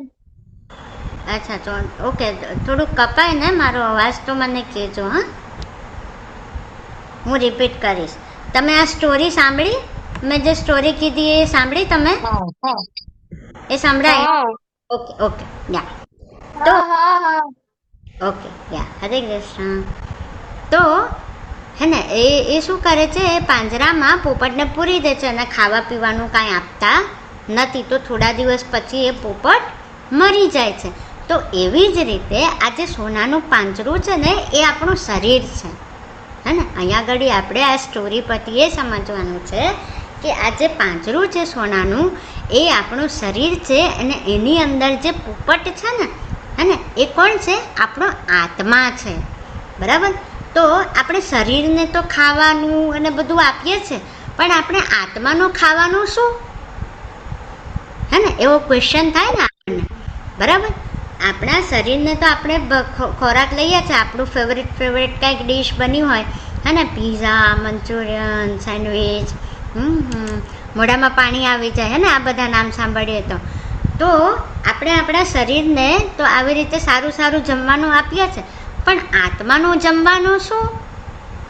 અચ્છા, ઓકે. થોડુંક કપાય ને મારો અવાજ તો મને કહેજો, હા? હું રિપીટ કરીશ. તમે આ સ્ટોરી સાંભળી? મેં જે સ્ટોરી કીધી એ સાંભળી તમે? એ સંભળાય? ઓકે ઓકે, યા. તો ઓકે, યા. હરે કૃષ્ણ. તો હે ને એ શું કરે છે? એ પાંજરામાં પોપટને પૂરી દે છે અને ખાવા પીવાનું કાંઈ આપતા નથી. તો થોડા દિવસ પછી એ પોપટ મરી જાય છે. તો એવી જ રીતે આ જે સોનાનું પાંજરું છે ને, એ આપણું શરીર છે, હે ને? અહીંયા આગળ આપણે આ સ્ટોરી પરથી એ સમજવાનું છે કે આ જે પાંજરું છે સોનાનું, એ આપણું શરીર છે અને એની અંદર જે પોપટ છે ને, હે ને? એ કોણ છે? આપણો આત્મા છે, બરાબર? તો આપણે શરીરને તો ખાવાનું અને બધું આપીએ છીએ, પણ આપણે આત્માનું ખાવાનું શું? હે ને? એવો ક્વેશ્ચન થાય ને આપણને, બરાબર? આપણા શરીરને તો આપણે ખોરાક લઈએ છીએ, આપણું ફેવરેટ કંઈક ડીશ બની હોય, હે ને? પીઝા, મંચુરિયન, સેન્ડવિચ, મોઢામાં પાણી આવી જાય, હે ને? આ બધા નામ સાંભળીએ તો આપણે આપણા શરીરને તો આવી રીતે સારું સારું જમવાનું આપીએ છીએ, પણ આત્માનું જમવાનું શું?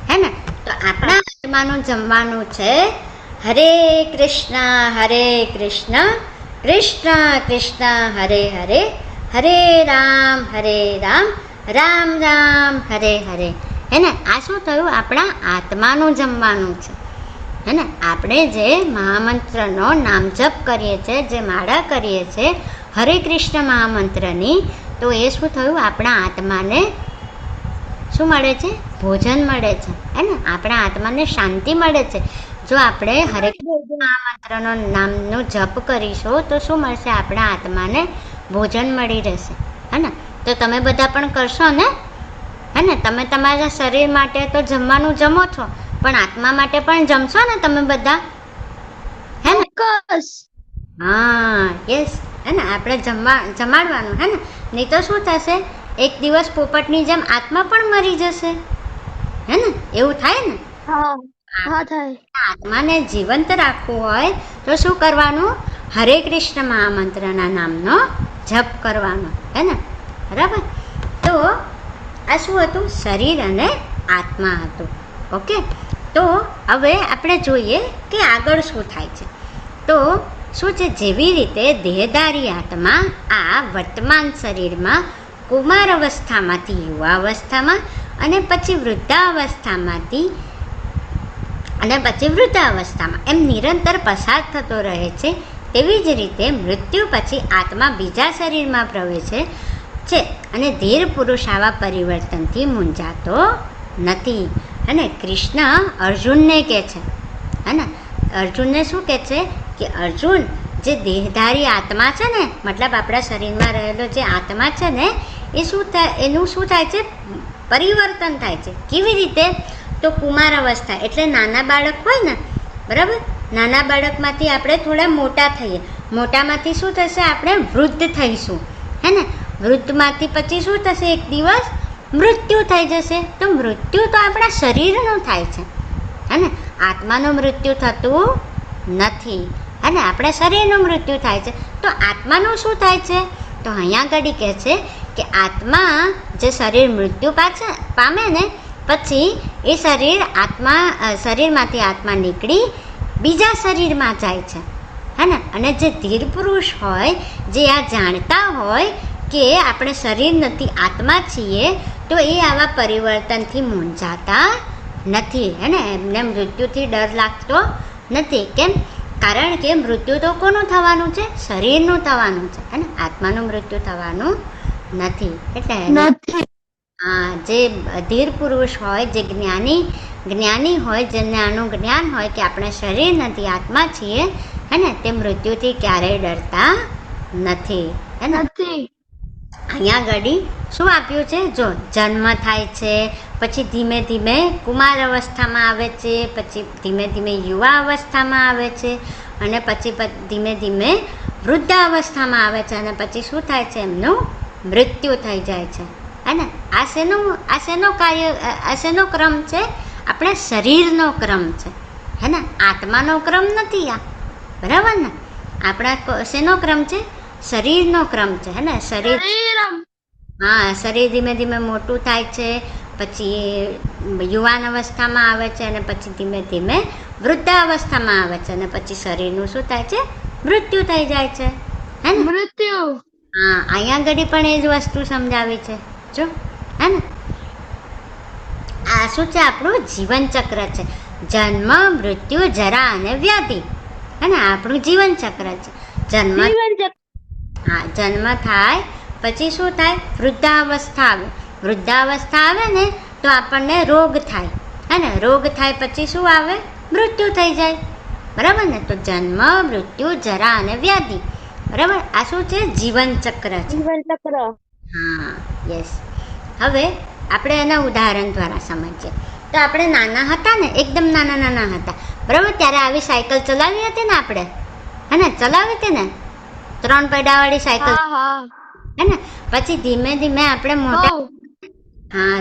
હે ને? તો આપણા આત્માનું જમવાનું છે હરે કૃષ્ણ કૃષ્ણ કૃષ્ણ હરે હરે, હરે રામ રામ રામ હરે હરે. હે ને? આ શું થયું? આપણા આત્માનું જમવાનું છે, હે ને? આપણે જે મહામંત્રનો નામ જપ કરીએ છીએ, જે માળા કરીએ છીએ હરે કૃષ્ણ મહામંત્રની, તો એ શું થયું? આપણા આત્માને શું મળે છે? ભોજન મળે છે, હે ને? આપણા આત્માને શાંતિ મળે છે. જો આપણે હરે કૃષ્ણ મહામંત્રનો નામનો જપ કરીશું તો શું મળશે? આપણા આત્માને ભોજન મળી રહેશે, હે ને? તો તમે બધા પણ કરશો ને, હે ને? તમે તમારા શરીર માટે તો જમવાનું જમો છો, પણ આત્મા માટે પણ જમશો ને તમે બધા, હે ને? હા, યસ, હે ને? આપણે જમાડવાનું, હે ને? નહીં તો શું થશે? એક દિવસ પોપટની જેમ આત્મા પણ મરી જશે, હે ને? એવું થાય ને? આત્માને જીવંત રાખવું હોય તો શું કરવાનું? હરે કૃષ્ણ મહામંત્રના નામનો જપ કરવાનો, હે ને? બરાબર? તો આ શું હતું? શરીર અને આત્મા હતું. ઓકે. તો હવે આપણે જોઈએ કે આગળ શું થાય છે. તો શું છે? જેવી રીતે દેહધારી આત્મા આ વર્તમાન શરીરમાં કુમાર અવસ્થામાંથી યુવાવસ્થામાં અને પછી વૃદ્ધાવસ્થામાંથી અને પછી વૃદ્ધાવસ્થામાં, એમ નિરંતર પસાર થતો રહે છે. તેવી જ રીતે મૃત્યુ પછી આત્મા બીજા શરીરમાં પ્રવેશે છે અને ધીર પુરુષ આવા પરિવર્તનથી મૂંઝાતો નથી. અને કૃષ્ણ અર્જુનને કહે છે, હે ને, અર્જુનને શું કહે છે કે અર્જુન, જે દેહધારી આત્મા છે ને, મતલબ આપણા શરીરમાં રહેલો જે આત્મા છે ને, એ શું થાય, એનું શું થાય છે, પરિવર્તન થાય છે. કેવી રીતે? તો કુમાર અવસ્થા એટલે નાના બાળક હોય ને, બરાબર, નાના બાળકમાંથી આપણે થોડા મોટા થઈએ, મોટામાંથી શું થશે, આપણે વૃદ્ધ થઈશું, હે ને, વૃદ્ધમાંથી પછી શું થશે, એક દિવસ મૃત્યુ થઈ જશે. તો મૃત્યુ તો આપણા શરીરનું થાય છે, હે ને, આત્માનું મૃત્યુ થતું નથી, હે ને, આપણા શરીરનું મૃત્યુ થાય છે. તો આત્માનું શું થાય છે? તો અહીંયા આગળ કહે છે કે આત્મા જે શરીર મૃત્યુ પામે ને, પછી એ શરીરમાંથી આત્મા નીકળી બીજા શરીરમાં જાય છે, હે ને. અને જે ધીર પુરુષ હોય, જે આ જાણતા હોય કે આપણે શરીર નથી, આત્મા છીએ, તો એ આવા પરિવર્તનથી મૂંઝાતા નથી, હે ને. એમને મૃત્યુથી ડર લાગતો નથી. કેમ? કારણ કે મૃત્યુ તો કોનું થવાનું છે? શરીરનું થવાનું છે, હે ને, આત્માનું મૃત્યુ થવાનું નથી. એટલે હા, જે ધીર પુરુષ હોય, જે જ્ઞાની હોય, જેને આનું જ્ઞાન હોય કે આપણે શરીર નથી, આત્મા છીએ, હે ને, તે મૃત્યુથી ક્યારેય ડરતા નથી, હે ને. અહીંયા આગળ શું આપ્યું છે? જો જન્મ થાય છે, પછી ધીમે ધીમે કુમાર અવસ્થામાં આવે છે, પછી ધીમે ધીમે યુવા અવસ્થામાં આવે છે, અને પછી ધીમે ધીમે વૃદ્ધાવસ્થામાં આવે છે, અને પછી શું થાય છે? એમનું મૃત્યુ થઈ જાય છે, હે ને. આ શેનો ક્રમ છે? આપણા શરીરનો ક્રમ છે, હે ને, આત્માનો ક્રમ નથી આ, બરાબર ને. આપણા શેનો ક્રમ છે? શરીરનો ક્રમ છે, હે ને. શરીર, હા, શરીર ધીમે ધીમે મોટું થાય છે, પછી યુવાન અવસ્થામાં આવે છે, અને પછી ધીમે ધીમે વૃદ્ધાવસ્થામાં આવે છે, અને પછી શરીરનું શું થાય છે? મૃત્યુ થઈ જાય છે, હે ને. મૃત્યુ, હા, અહીંયા આગળ પણ એ જ વસ્તુ સમજાવી છે, જો, હે ને. આ શું છે? આપણું જીવન ચક્ર છે. જન્મ, મૃત્યુ, જરા અને વ્યાધિ, હે ને, આપણું જીવન ચક્ર છે. જન્મ થાય, પછી શું થાય? વૃદ્ધાવસ્થા આવે. વૃદ્ધાવસ્થા આવે ને તો આપણને રોગ થાય, હે ને. રોગ થાય પછી શું આવે? મૃત્યુ થઈ જાય, બરાબર ને. તો જન્મ, મૃત્યુ, જરા અને વ્યાધિ, બરાબર. આ શું છે? જીવન ચક્ર છે. હા, યસ. હવે આપણે એના ઉદાહરણ દ્વારા સમજીએ. તો આપણે નાના હતા ને, એકદમ નાના હતા, બરાબર, ત્યારે આવી સાયકલ ચલાવી હતી ને આપણે, હે ને, ચલાવી હતી ને, 3 પૈડાવાળી સાયકલ, હે ને. પછી ધીમે ધીમે આપણે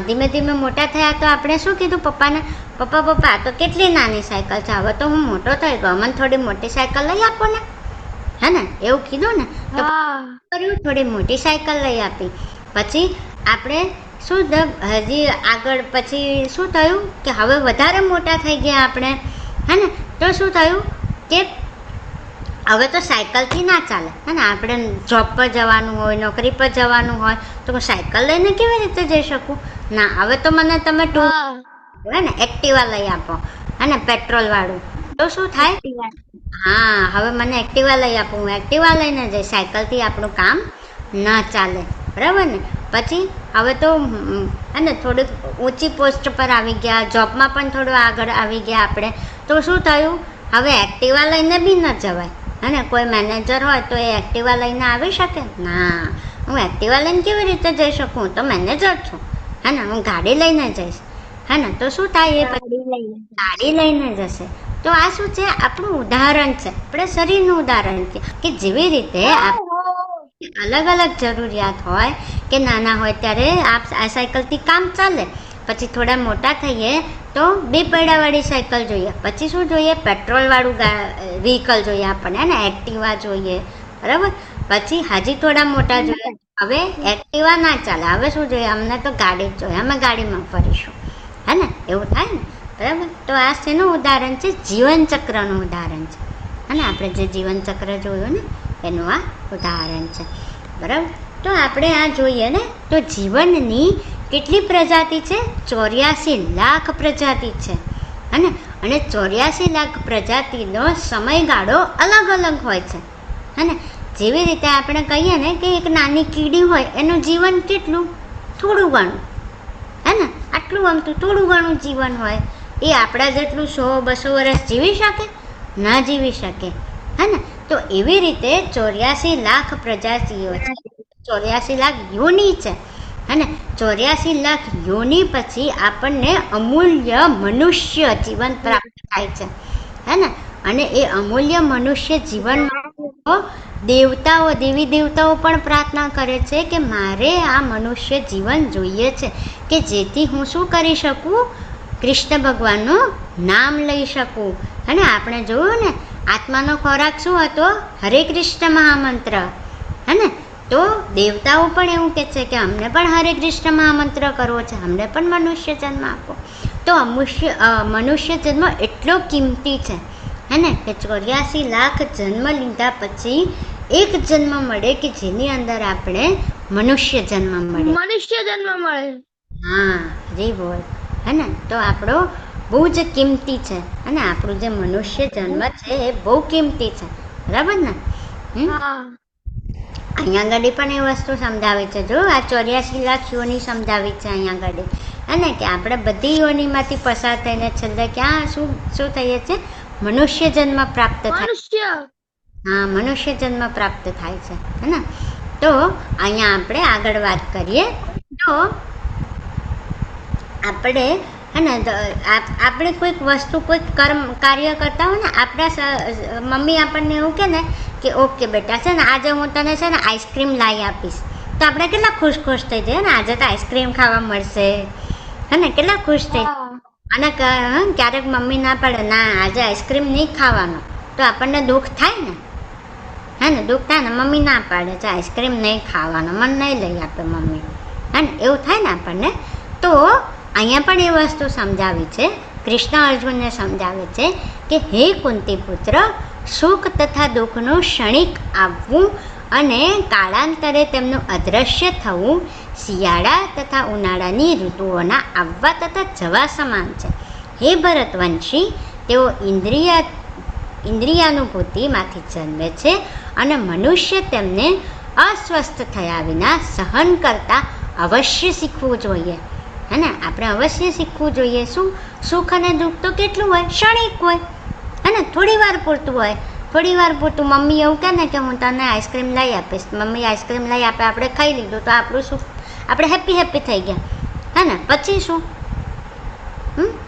ધીમે ધીમે મોટા થયા તો આપણે શું કીધું પપ્પાને? પપ્પા આ તો કેટલી નાની સાયકલ છે, હવે તો હું મોટો થઈ ગયો, મને થોડી મોટી સાયકલ લઈ આપો ને, હે ને, એવું કીધું ને. તો કર્યું, થોડી મોટી સાયકલ લઈ આપી. પછી આપણે શું હજી આગળ પછી શું થયું કે હવે વધારે મોટા થઈ ગયા આપણે, હે ને. તો શું થયું કે હવે તો સાયકલથી ના ચાલે, હે ને. આપણે જોબ પર જવાનું હોય, નોકરી પર જવાનું હોય, તો સાયકલ લઈને કેવી રીતે જઈ શકું? ના, હવે તો મને તમે હે ને એક્ટિવા લઈ આપો, હે ને, પેટ્રોલ વાળું. તો શું થાય? હા, હવે મને એક્ટિવા લઈ આપો, હું એક્ટિવા લઈને જઈશ. સાયકલથી આપણું કામ ના ચાલે, બરાબર ને. પછી હવે તો હે ને થોડુંક ઊંચી પોસ્ટ પર આવી ગયા, જોબમાં પણ થોડું આગળ આવી ગયા આપણે. તો શું થયું? હવે એક્ટિવા લઈને બી ન જવાય, હે ને. કોઈ મેનેજર હોય તો એ એક્ટિવા લઈને આવી શકે? ના, હું એક્ટિવા લઈને કેવી રીતે જઈ શકું? હું તો મેનેજર છું, હે ને, હું ગાડી લઈને જઈશ, હે ને. તો શું થાય? એ ગાડી લઈને જશે. તો આ શું છે? આપણું ઉદાહરણ છે, આપણે શરીરનું ઉદાહરણ છે કે જેવી રીતે અલગ અલગ જરૂરિયાત હોય કે નાના હોય ત્યારે આ સાયકલથી કામ ચાલે, પછી થોડા મોટા થઈએ તો 2 પૈડાવાળી સાયકલ જોઈએ, પછી શું જોઈએ? પેટ્રોલવાળું વ્હીકલ જોઈએ આપણને, હે ને, એક્ટિવા જોઈએ, બરાબર. પછી હજી થોડા મોટા જોઈએ, હવે એક્ટિવા ના ચાલે, હવે શું જોઈએ? અમને તો ગાડી જ જોઈએ, અમે ગાડીમાં ફરીશું, હે ને, એવું થાય ને, બરાબર. તો આ શેનું ઉદાહરણ છે? જીવન ચક્રનું ઉદાહરણ છે, અને આપણે જે જીવન ચક્ર જોયું ને એનું આ ઉદાહરણ છે, બરાબર. તો આપણે આ જોઈએ ને તો જીવનની કેટલી પ્રજાતિ છે? 84 લાખ પ્રજાતિ છે, અને અને 84 લાખ પ્રજાતિનો સમયગાળો અલગ અલગ હોય છે. હે ને જેવી રીતે આપણે કહીએ ને કે એક નાની કીડી હોય એનું જીવન કેટલું થોડું ઘણું, હે ને આટલું આમતું થોડું ઘણું જીવન હોય. એ આપણા જેટલું 100-200 વર્ષ જીવી શકે? ના જીવી શકે. હે ને તો એવી રીતે 84 લાખ પ્રજાતિઓ છે, 84 લાખ યોની છે. અને 84 લાખ યોની પછી આપણને અમૂલ્ય મનુષ્ય જીવન પ્રાપ્ત થાય છે. હે ને અને એ અમૂલ્ય મનુષ્ય જીવન દેવતાઓ, દેવી દેવતાઓ પણ પ્રાર્થના કરે છે કે મારે આ મનુષ્ય જીવન જોઈએ છે કે જેથી હું શું કરી શકું? કૃષ્ણ ભગવાનનું નામ લઈ શકું. અને આપણે જોયું ને આત્માનો ખોરાક શું હતો? હરે કૃષ્ણ મહામંત્ર. હે ને તો દેવતાઓ પણ એવું કહે છે કે અમને પણ હરે કૃષ્ણ મહામંત્ર કરવો છે, અમને પણ મનુષ્ય જન્મ આપો. તો મનુષ્ય જન્મ એટલો કિંમતી છે. હે ને કે 84 લાખ જન્મ લીધા પછી એક જન્મ મળે કે જેની અંદર આપણે મનુષ્ય જન્મ મળે. હા જી બોલ. હે ને તો આપણો બહુ જ કિંમતી છે. અને આપણું જે મનુષ્ય જન્મ છે એ બહુ કિંમતી છે. બરાબર ને? અહીંયા આગળ પણ એ વસ્તુ સમજાવી છે. જો આ 84 લાખ યોની સમજાવી છે અહીંયા આગળ. અને કે આપણે બધી યોનીમાંથી પસાર થઈને છેલ્લે ક્યાં શું થઈએ છે? મનુષ્ય જન્મ પ્રાપ્ત થાય. હા મનુષ્ય જન્મ પ્રાપ્ત થાય છે. હે ને તો અહીંયા આપણે આગળ વાત કરીએ તો આપણે હે ને આપણે કોઈક વસ્તુ કોઈક કાર્ય કરતા હોય ને, આપણા મમ્મી આપણને એવું કહે ને કે ઓકે બેટા છે ને આજે હું તને છે ને આઈસ્ક્રીમ લાવી આપીશ, તો આપણે કેટલા ખુશ થઈ જઈએ ને, આજે તો આઈસ્ક્રીમ ખાવા મળશે. હે ને કેટલા ખુશ થઈ. અને ક્યારેક મમ્મી ના પાડે ના આજે આઈસ્ક્રીમ નહીં ખાવાનો, તો આપણને દુઃખ થાય ને. હે ને દુઃખ થાય ને, મમ્મી ના પાડે છે આઈસ્ક્રીમ નહીં ખાવાનો, મને નહીં લઈ આપે મમ્મી. હે ને એવું થાય ને આપણને. તો અહીંયા પણ એ વસ્તુ સમજાવી છે, કૃષ્ણ અર્જુનને સમજાવે છે કે હે કુંતી પુત્ર, સુખ તથા દુઃખનું ક્ષણિક આવવું અને કાળાંતરે તેમનું અદૃશ્ય થવું શિયાળા તથા ઉનાળાની ઋતુઓના આવવા તથા જવા સમાન છે. હે ભરતવંશી, તેઓ ઇન્દ્રિયાનુભૂતિમાંથી જન્મે છે અને મનુષ્ય તેમને અસ્વસ્થ થયા વિના સહન કરતા અવશ્ય શીખવું જોઈએ. હે ને આપણે અવશ્ય શીખવું જોઈએ. શું? સુખ અને દુઃખ તો કેટલું હોય? ક્ષણિક હોય. હે ને થોડી વાર પૂરતું હોય. થોડી વાર પૂરતું મમ્મી એવું કહે ને કે હું તને આઈસ્ક્રીમ લઈ આપીશ, મમ્મી આઈસ્ક્રીમ લઈ આપે, આપણે ખાઈ લીધું તો આપણું શું? આપણે હેપી થઈ ગયા. હે ને પછી શું?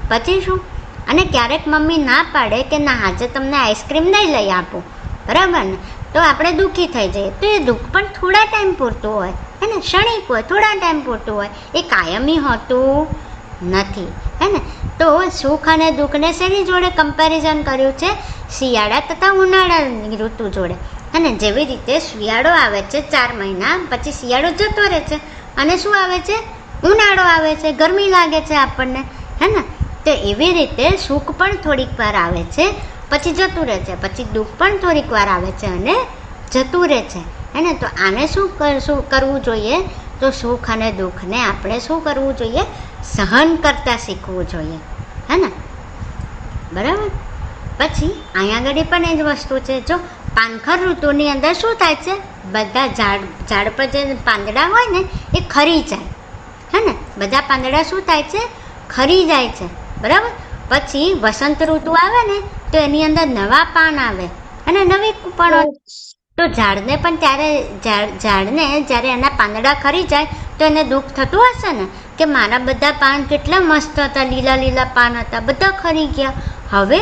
પછી શું? અને ક્યારેક મમ્મી ના પાડે કે ના આજે તમને આઈસ્ક્રીમ નહીં લઈ આપું, બરાબર ને, તો આપણે દુઃખી થઈ જઈએ. તો એ દુઃખ પણ થોડા ટાઈમ પૂરતું હોય. હે ને ક્ષણિક હોય, થોડા ટાઈમ પૂરતું હોય, એ કાયમી હોતું નથી. હે ને તો સુખ અને દુઃખને શેની જોડે કમ્પેરિઝન કર્યું છે? શિયાળા તથા ઉનાળાની ઋતુ જોડે. અને જેવી રીતે શિયાળો આવે છે 4 મહિના, પછી શિયાળો જતો રહે છે અને શું આવે છે? ઉનાળો આવે છે, ગરમી લાગે છે આપણને. હે ને તો એવી રીતે સુખ પણ થોડીક વાર આવે છે પછી જતું રહે છે, પછી દુઃખ પણ થોડીક વાર આવે છે અને જતું રહે છે. હે ને તો આને શું કરવું જોઈએ? તો સુખ અને દુઃખને આપણે શું કરવું જોઈએ? સહન કરતા શીખવું જોઈએ. હે ને બરાબર. પછી અહીંયા આગળ પણ એ જ વસ્તુ છે. જો પાનખર ઋતુની અંદર શું થાય છે? બધા ઝાડ પર જે પાંદડા હોય ને એ ખરી જાય. હે ને બધા પાંદડા શું થાય છે? ખરી જાય છે. બરાબર. પછી વસંત ઋતુ આવે ને તો એની અંદર નવા પાન આવે અને નવી પણ. તો ઝાડને પણ ઝાડને જ્યારે એના પાંદડા ખરી જાય તો એને દુઃખ થતું હશે ને કે મારા બધા પાન કેટલા મસ્ત હતા, લીલા પાન હતા, બધા ખરી ગયા. હવે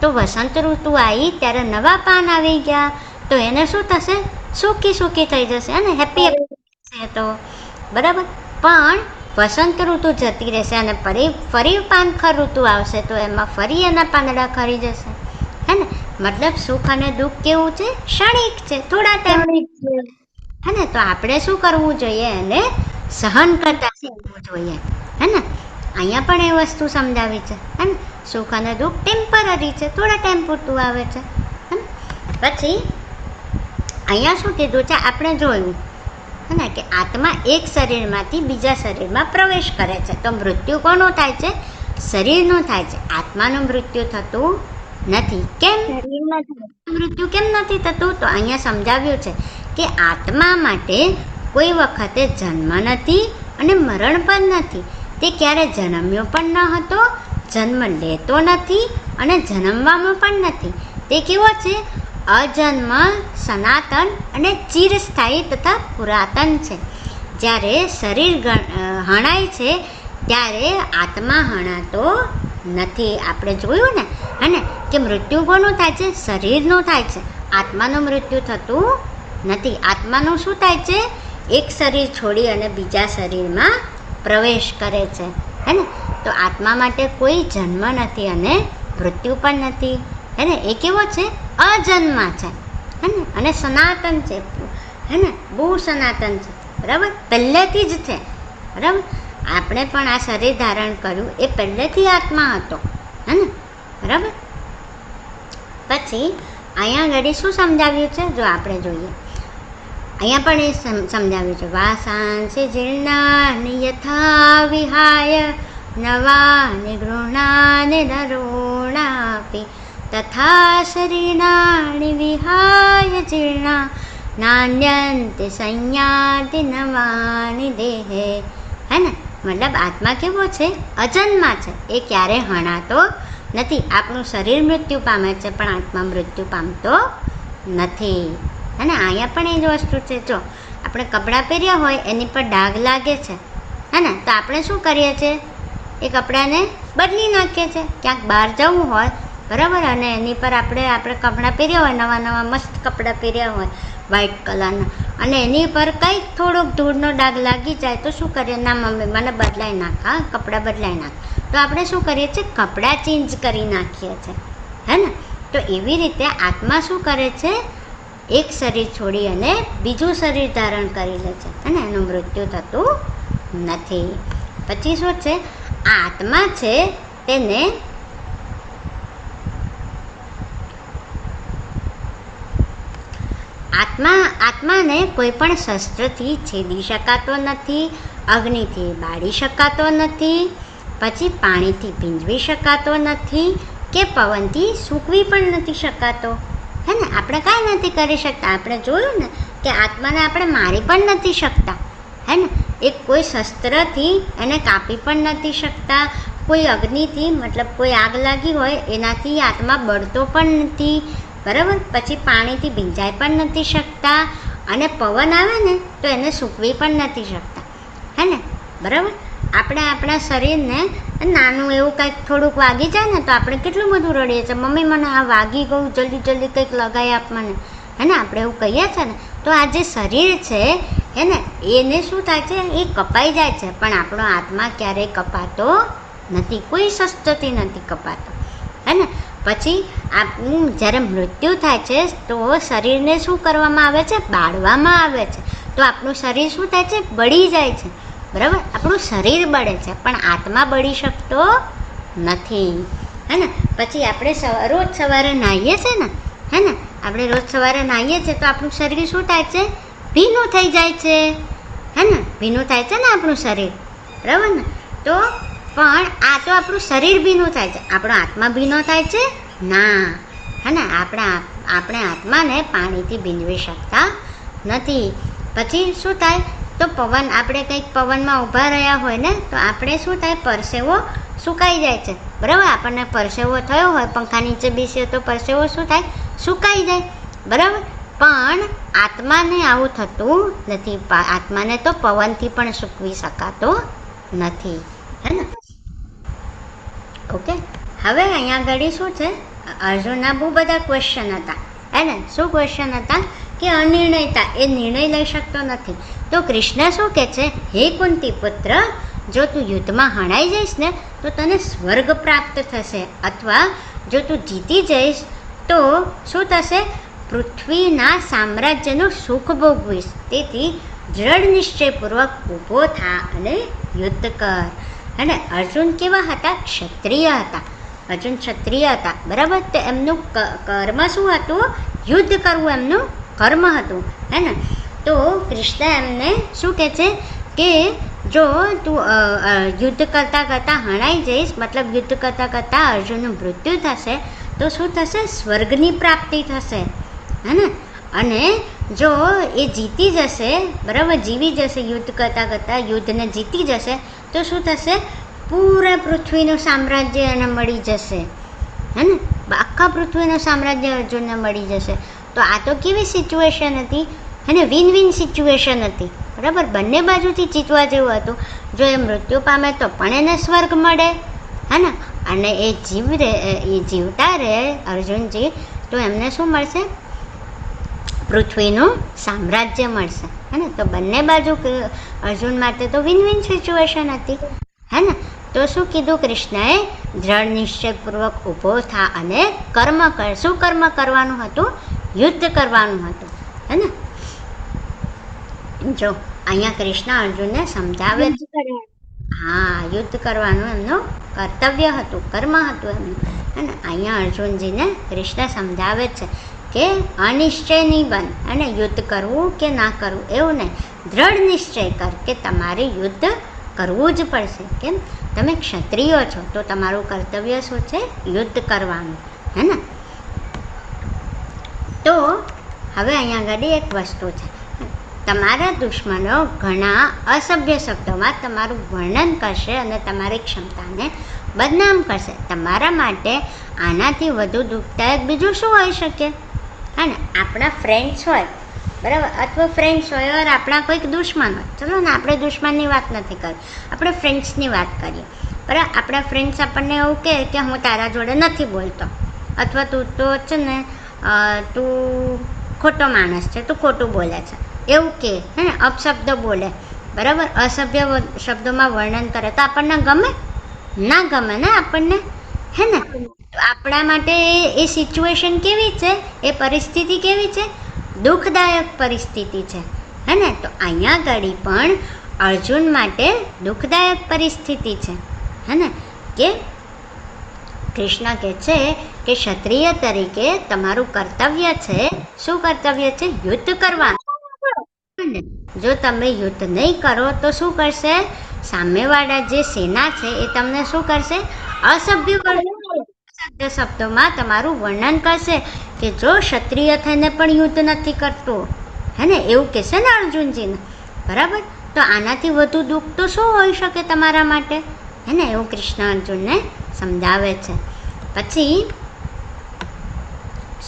તો વસંત ઋતુ આવી ત્યારે નવા પાન આવી ગયા, તો એને શું થશે? સુખી થઈ જશે અને હેપી થશે. તો બરાબર. પણ વસંત ઋતુ જતી રહેશે અને ફરી પાનખર ઋતુ આવશે તો એમાં ફરી એના પાંદડા ખરી જશે. હે ને મતલબ સુખ અને દુઃખ કેવું છે? ક્ષણિક છે, થોડા ટાઈમ. હે ને તો આપણે શું કરવું જોઈએ? એને સહન કરતા શીખવું જોઈએ. હે ને અહીંયા પણ એ વસ્તુ સમજાવી છે. હે ને સુખ અને દુઃખ ટેમ્પરરી છે, થોડા ટાઈમ પૂરતું આવે છે. પછી અહીંયા શું કીધું છે? આપણે જોયું હે ને કે આત્મા એક શરીરમાંથી બીજા શરીરમાં પ્રવેશ કરે છે. તો મૃત્યુ કોનું થાય છે? શરીરનું થાય છે, આત્માનું મૃત્યુ થતું નથી. કેમ શરીરમાં થાય. મૃત્યુ કેમ નથી થતું? તો અહીંયા સમજાવ્યું છે કે આત્મા માટે કોઈ વખતે જન્મ નથી અને મરણ પણ નથી. તે ક્યારે જન્મ્યો પણ ન હતો, જન્મ લેતો નથી અને જન્મવામાં પણ નથી. તે કેવો છે? અજન્મ, સનાતન અને ચિરસ્થાયી તથા પુરાતન છે. જ્યારે શરીર હણાય છે ત્યારે આત્મા હણાતો નથી. આપણે જોયું ને હે કે મૃત્યુ કોનું થાય છે? શરીરનું થાય છે. આત્માનું મૃત્યુ થતું નથી. આત્માનું શું થાય છે? એક શરીર છોડી અને બીજા શરીરમાં પ્રવેશ કરે છે, હે ને? તો આત્મા માટે કોઈ જન્મ નથી અને મૃત્યુ પણ નથી, હે ને? એ કેવો છે? અજન્મા છે, હે ને? અને સનાતન છે, હે ને? બહુ સનાતન છે, બરાબર? પહેલેથી જ છે, બરાબર? આપણે પણ આ શરીર ધારણ કર્યું એ પહેલેથી આત્મા હતો, હે ને? બરાબર? પછી અહીંયા આગળ શું સમજાવ્યું છે? જો આપણે જોઈએ, અહીંયા પણ એ સમજાવ્યું છે. વાસાંસી જીર્ણાનિ યથા વિહાય નવાનિ ગૃહાણિ નરોણાપી તથા શરીરાણિ વિહાય જીર્ણા નાન્યંતિ સંયાતિ નવાનિ દેહે. હે ને? મતલબ આત્મા કેવો છે? અજન્મા છે. એ ક્યારે હણાતો નથી. આપણું શરીર મૃત્યુ પામે છે પણ આત્મા મૃત્યુ પામતો નથી. અને અહીંયા પણ એ જ વસ્તુ છે. જો આપણે કપડાં પહેર્યા હોય એની પર ડાઘ લાગે છે, હે ને? તો આપણે શું કરીએ છીએ? એ કપડાને બદલી નાખીએ છીએ. ક્યાંક બહાર જવું હોય, બરાબર, અને એની પર આપણે કપડાં પહેર્યા હોય, નવા નવા મસ્ત કપડાં પહેર્યા હોય વ્હાઈટ કલરના, અને એની પર કંઈક થોડોક ધૂળનો ડાઘ લાગી જાય તો શું કરીએ? ના મમ્મી મને બદલાઈ નાખ, હા કપડાં બદલાઈ નાખ. તો આપણે શું કરીએ છીએ? કપડાં ચેન્જ કરી નાખીએ છીએ, હે ને? તો એવી રીતે આત્મા શું કરે છે? એક શરીર છોડી અને બીજું શરીર ધારણ કરી લે છે, અને એનું મૃત્યુ થતું નથી. પછી શું છે? આ આત્મા છે તેને આત્માને કોઈ પણ શસ્ત્રથી છેદી શકાતો નથી, અગ્નિથી બાળી શકાતો નથી, પછી પાણીથી ભીંજવી શકાતો નથી, કે પવનથી સૂકવી પણ નથી શકાતો, હે ને? આપણે કાંઈ નથી કરી શકતા. આપણે જોયું ને કે આત્માને આપણે મારી પણ નથી શકતા, હે ને? એક કોઈ શસ્ત્રથી એને કાપી પણ નથી શકતા, કોઈ અગ્નિથી, મતલબ કોઈ આગ લાગી હોય એનાથી આત્મા બળતો પણ નથી, બરાબર? પછી પાણીથી ભીંજાઈ પણ નથી શકતા, અને પવન આવે ને તો એને સૂકવી પણ નથી શકતા, હે ને? બરાબર? આપણે આપણા શરીરને નાનું એવું કંઈક થોડુંક વાગી જાય ને તો આપણે કેટલું બધું રડીએ છીએ, મમ્મી મને આ વાગી ગયું, જલ્દી જલ્દી કંઈક લગાવી આપ મને, હે ને? આપણે એવું કહીએ છીએ ને. તો આ જે શરીર છે, હે ને, એને શું થાય છે? એ કપાઈ જાય છે, પણ આપણો આત્મા ક્યારેય કપાતો નથી, કોઈ શસ્ત્રથી નથી કપાતો, હે ને? પછી આપણું જ્યારે મૃત્યુ થાય છે તો શરીરને શું કરવામાં આવે છે? બાળવામાં આવે છે. તો આપણું શરીર શું થાય છે? બળી જાય છે, બરાબર? આપણું શરીર બળે છે પણ આત્મા બળી શકતો નથી, હે ને? પછી આપણે રોજ સવારે નાહીએ છીએ ને, હે ને? આપણે રોજ સવારે નાહીએ છીએ તો આપણું શરીર શું થાય છે? ભીનું થઈ જાય છે, હે ને? ભીનું થાય છે ને આપણું શરીર, બરાબર ને? તો પણ આ તો આપણું શરીર ભીનું થાય છે, આપણો આત્મા ભીનો થાય છે ના, હે ને? આપણે આત્માને પાણીથી ભીંજવી શકતા નથી. પછી શું થાય? તો પવન, આપણે કંઈક પવનમાં ઊભા રહ્યા હોય ને તો આપણે શું થાય? પરસેવો સુકાઈ જાય છે, બરાબર? આપણને પરસેવો થયો હોય, પંખા નીચે બેસીએ તો પરસેવો શું થાય? સુકાઈ જાય, બરાબર? પણ આત્માને આવું થતું નથી. આત્માને તો પવનથી પણ સૂકવી શકાતો નથી, હે ને? ઓકે, હવે અહીંયા આગળ શું છે? અર્જુનના બહુ બધા ક્વેશ્ચન હતા, હે ને? શું ક્વેશ્ચન હતા? કે અનિર્ણયતા, એ નિર્ણય લઈ શકતો નથી. તો કૃષ્ણ શું કહે છે? હે કુંતી પુત્ર, જો તું યુદ્ધમાં હણાઈ જઈશ ને તો તને સ્વર્ગ પ્રાપ્ત થશે, અથવા જો તું જીતી જઈશ તો શું થશે? પૃથ્વીના સામ્રાજ્યનું સુખ ભોગવીશ. તેથી દ્રઢ નિશ્ચયપૂર્વક ઊભો થા અને યુદ્ધ કર. અને અર્જુન કેવા હતા? ક્ષત્રિય હતા. અર્જુન ક્ષત્રિય હતા, બરાબર? તો એમનું કર્મ શું હતું? યુદ્ધ કરવું એમનું કર્મ હતું, હે ને? તો કૃષ્ણ એમને શું કહે છે? કે જો તું યુદ્ધ કરતાં કરતાં હણાઈ જઈશ, મતલબ યુદ્ધ કરતાં કરતાં અર્જુનનું મૃત્યુ થશે, તો શું થશે? સ્વર્ગની પ્રાપ્તિ થશે, હે ને? અને જો એ જીતી જશે, બરાબર, જીવી જશે, યુદ્ધ કરતાં કરતાં યુદ્ધને જીતી જશે, તો શું થશે? પૂરા પૃથ્વીનું સામ્રાજ્ય એને મળી જશે, હે ને? આખા પૃથ્વીનું સામ્રાજ્ય અર્જુનને મળી જશે. તો આ તો કેવી સિચ્યુએશન હતી, અને વિન વિન સિચ્યુએશન હતી, બરાબર, બંને બાજુથી જીતવા જેવું હતું. જો એ મૃત્યુ પામે તો પણ એને સ્વર્ગ મળે, હે ને? અને એ જીવતા રહે અર્જુનજી, તો એમને શું મળશે? પૃથ્વીનું સામ્રાજ્ય મળશે, હે ને? તો બંને બાજુ અર્જુન માટે તો વિન વિન સિચ્યુએશન હતી, હે ને? તો શું કીધું કૃષ્ણએ? દ્રઢ નિશ્ચયપૂર્વક ઊભો થા અને કર્મ કર. શું કર્મ કરવાનું હતું? યુદ્ધ કરવાનું હતું, હે ને? જો અહીંયા કૃષ્ણ અર્જુનને સમજાવે, હા, યુદ્ધ કરવાનું એમનું કર્તવ્ય હતું, કર્મ હતું એમનું, હે ને? અહીંયા અર્જુનજીને કૃષ્ણ સમજાવે છે કે અનિશ્ચય નહીં બન, અને યુદ્ધ કરવું કે ના કરવું એવું નહીં, દ્રઢ નિશ્ચય કર કે તમારે યુદ્ધ કરવું જ પડશે. કેમ? તમે ક્ષત્રિયો છો, તો તમારું કર્તવ્ય શું છે? યુદ્ધ કરવાનું, હે ને? તો હવે અહીંયા આગળ એક વસ્તુ છે, તમારા દુશ્મનો ઘણા અસભ્ય શબ્દોમાં તમારું વર્ણન કરશે અને તમારી ક્ષમતાને બદનામ કરશે. તમારા માટે આનાથી વધુ દુઃખદાયક બીજું શું હોઈ શકે? હા ને? આપણા ફ્રેન્ડ્સ હોય, બરાબર, અથવા ફ્રેન્ડ્સ હોય ઓર આપણા કોઈક દુશ્મન હોય, ચલો ને આપણે દુશ્મનની વાત નથી કરી, આપણે ફ્રેન્ડ્સની વાત કરીએ, બરાબર. આપણા ફ્રેન્ડ્સ આપણને એવું કહે કે હું તારા જોડે નથી બોલતો, અથવા તું તો છે ને તું ખોટો માણસ છે, તું ખોટું બોલે છે, એવું કે, હે ને? અપશબ્દ બોલે, બરાબર, અસભ્ય શબ્દોમાં વર્ણન કરે, તો આપણને ગમે? ના ગમે ને આપણને, હે ને? આપણા માટે એ સિચ્યુએશન કેવી છે? એ પરિસ્થિતિ કેવી છે? દુઃખદાયક પરિસ્થિતિ છે, હે ને? તો અહીંયા આગળ પણ અર્જુન માટે દુઃખદાયક પરિસ્થિતિ છે, હે ને? કે કૃષ્ણ કહે છે કે ક્ષત્રિય તરીકે તમારું કર્તવ્ય છે, શું કર્તવ્ય છે? યુદ્ધ કરવાનું. જો તમે યુદ્ધ નહીં કરો તો શું કરશે? સામેવાળા જે સેના છે એ તમને શું કરશે? અસભ્ય શબ્દોમાં તમારું વર્ણન કરશે કે જો ક્ષત્રિય થઈને પણ યુદ્ધ નથી કરતો, હે ને? એવું કહેશે ને અર્જુનજીને, બરાબર. તો આનાથી વધુ દુઃખ તો શું હોઈ શકે તમારા માટે, હે ને? એવું કૃષ્ણ અર્જુનને સમજાવે છે. પછી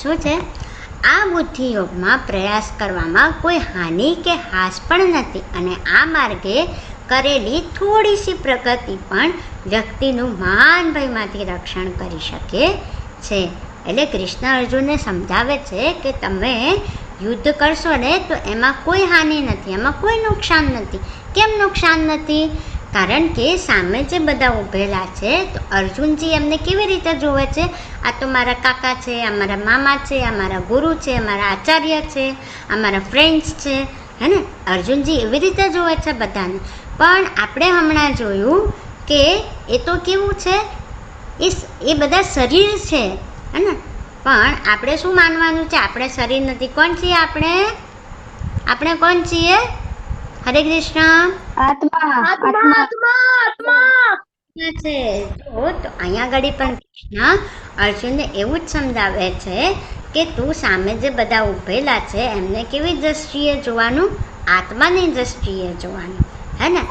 શું છે? આ બુદ્ધિયોગમાં પ્રયાસ કરવામાં કોઈ હાનિ કે હાસ પણ નથી, અને આ માર્ગે કરેલી થોડી સી પ્રગતિ પણ વ્યક્તિનું મહાન ભયમાંથી રક્ષણ કરી શકે છે. એટલે કૃષ્ણ અર્જુનને સમજાવે છે કે તમે યુદ્ધ કરશો ને તો એમાં કોઈ હાનિ નથી, એમાં કોઈ નુકસાન નથી. કેમ નુકસાન નથી? કારણ કે સામે જે બધા ઊભેલા છે, તો અર્જુનજી એમને કેવી રીતે જોવે છે? આ તો મારા કાકા છે, આ મારા મામા છે, આ મારા ગુરુ છે, મારા આચાર્ય છે, આ મારા ફ્રેન્ડ્સ છે, હે ને? અર્જુનજી એવી રીતે જોવે છે બધાને. પણ આપણે હમણાં જોયું કે એ તો કેવું છે? એ બધા શરીર છે, હે ને? પણ આપણે શું માનવાનું છે? આપણે શરીર નથી. કોણ છીએ આપણે? આપણે કોણ છીએ? હરે કૃષ્ણ. આત્મા છે. તો અહીંયા આગળ પણ કૃષ્ણ અર્જુનને એવું જ સમજાવે છે કે તું સામે જે બધા ઊભેલા છે એમને કેવી દ્રષ્ટિએ જોવાનું? આત્માની દ્રષ્ટિએ જોવાનું, હે ને?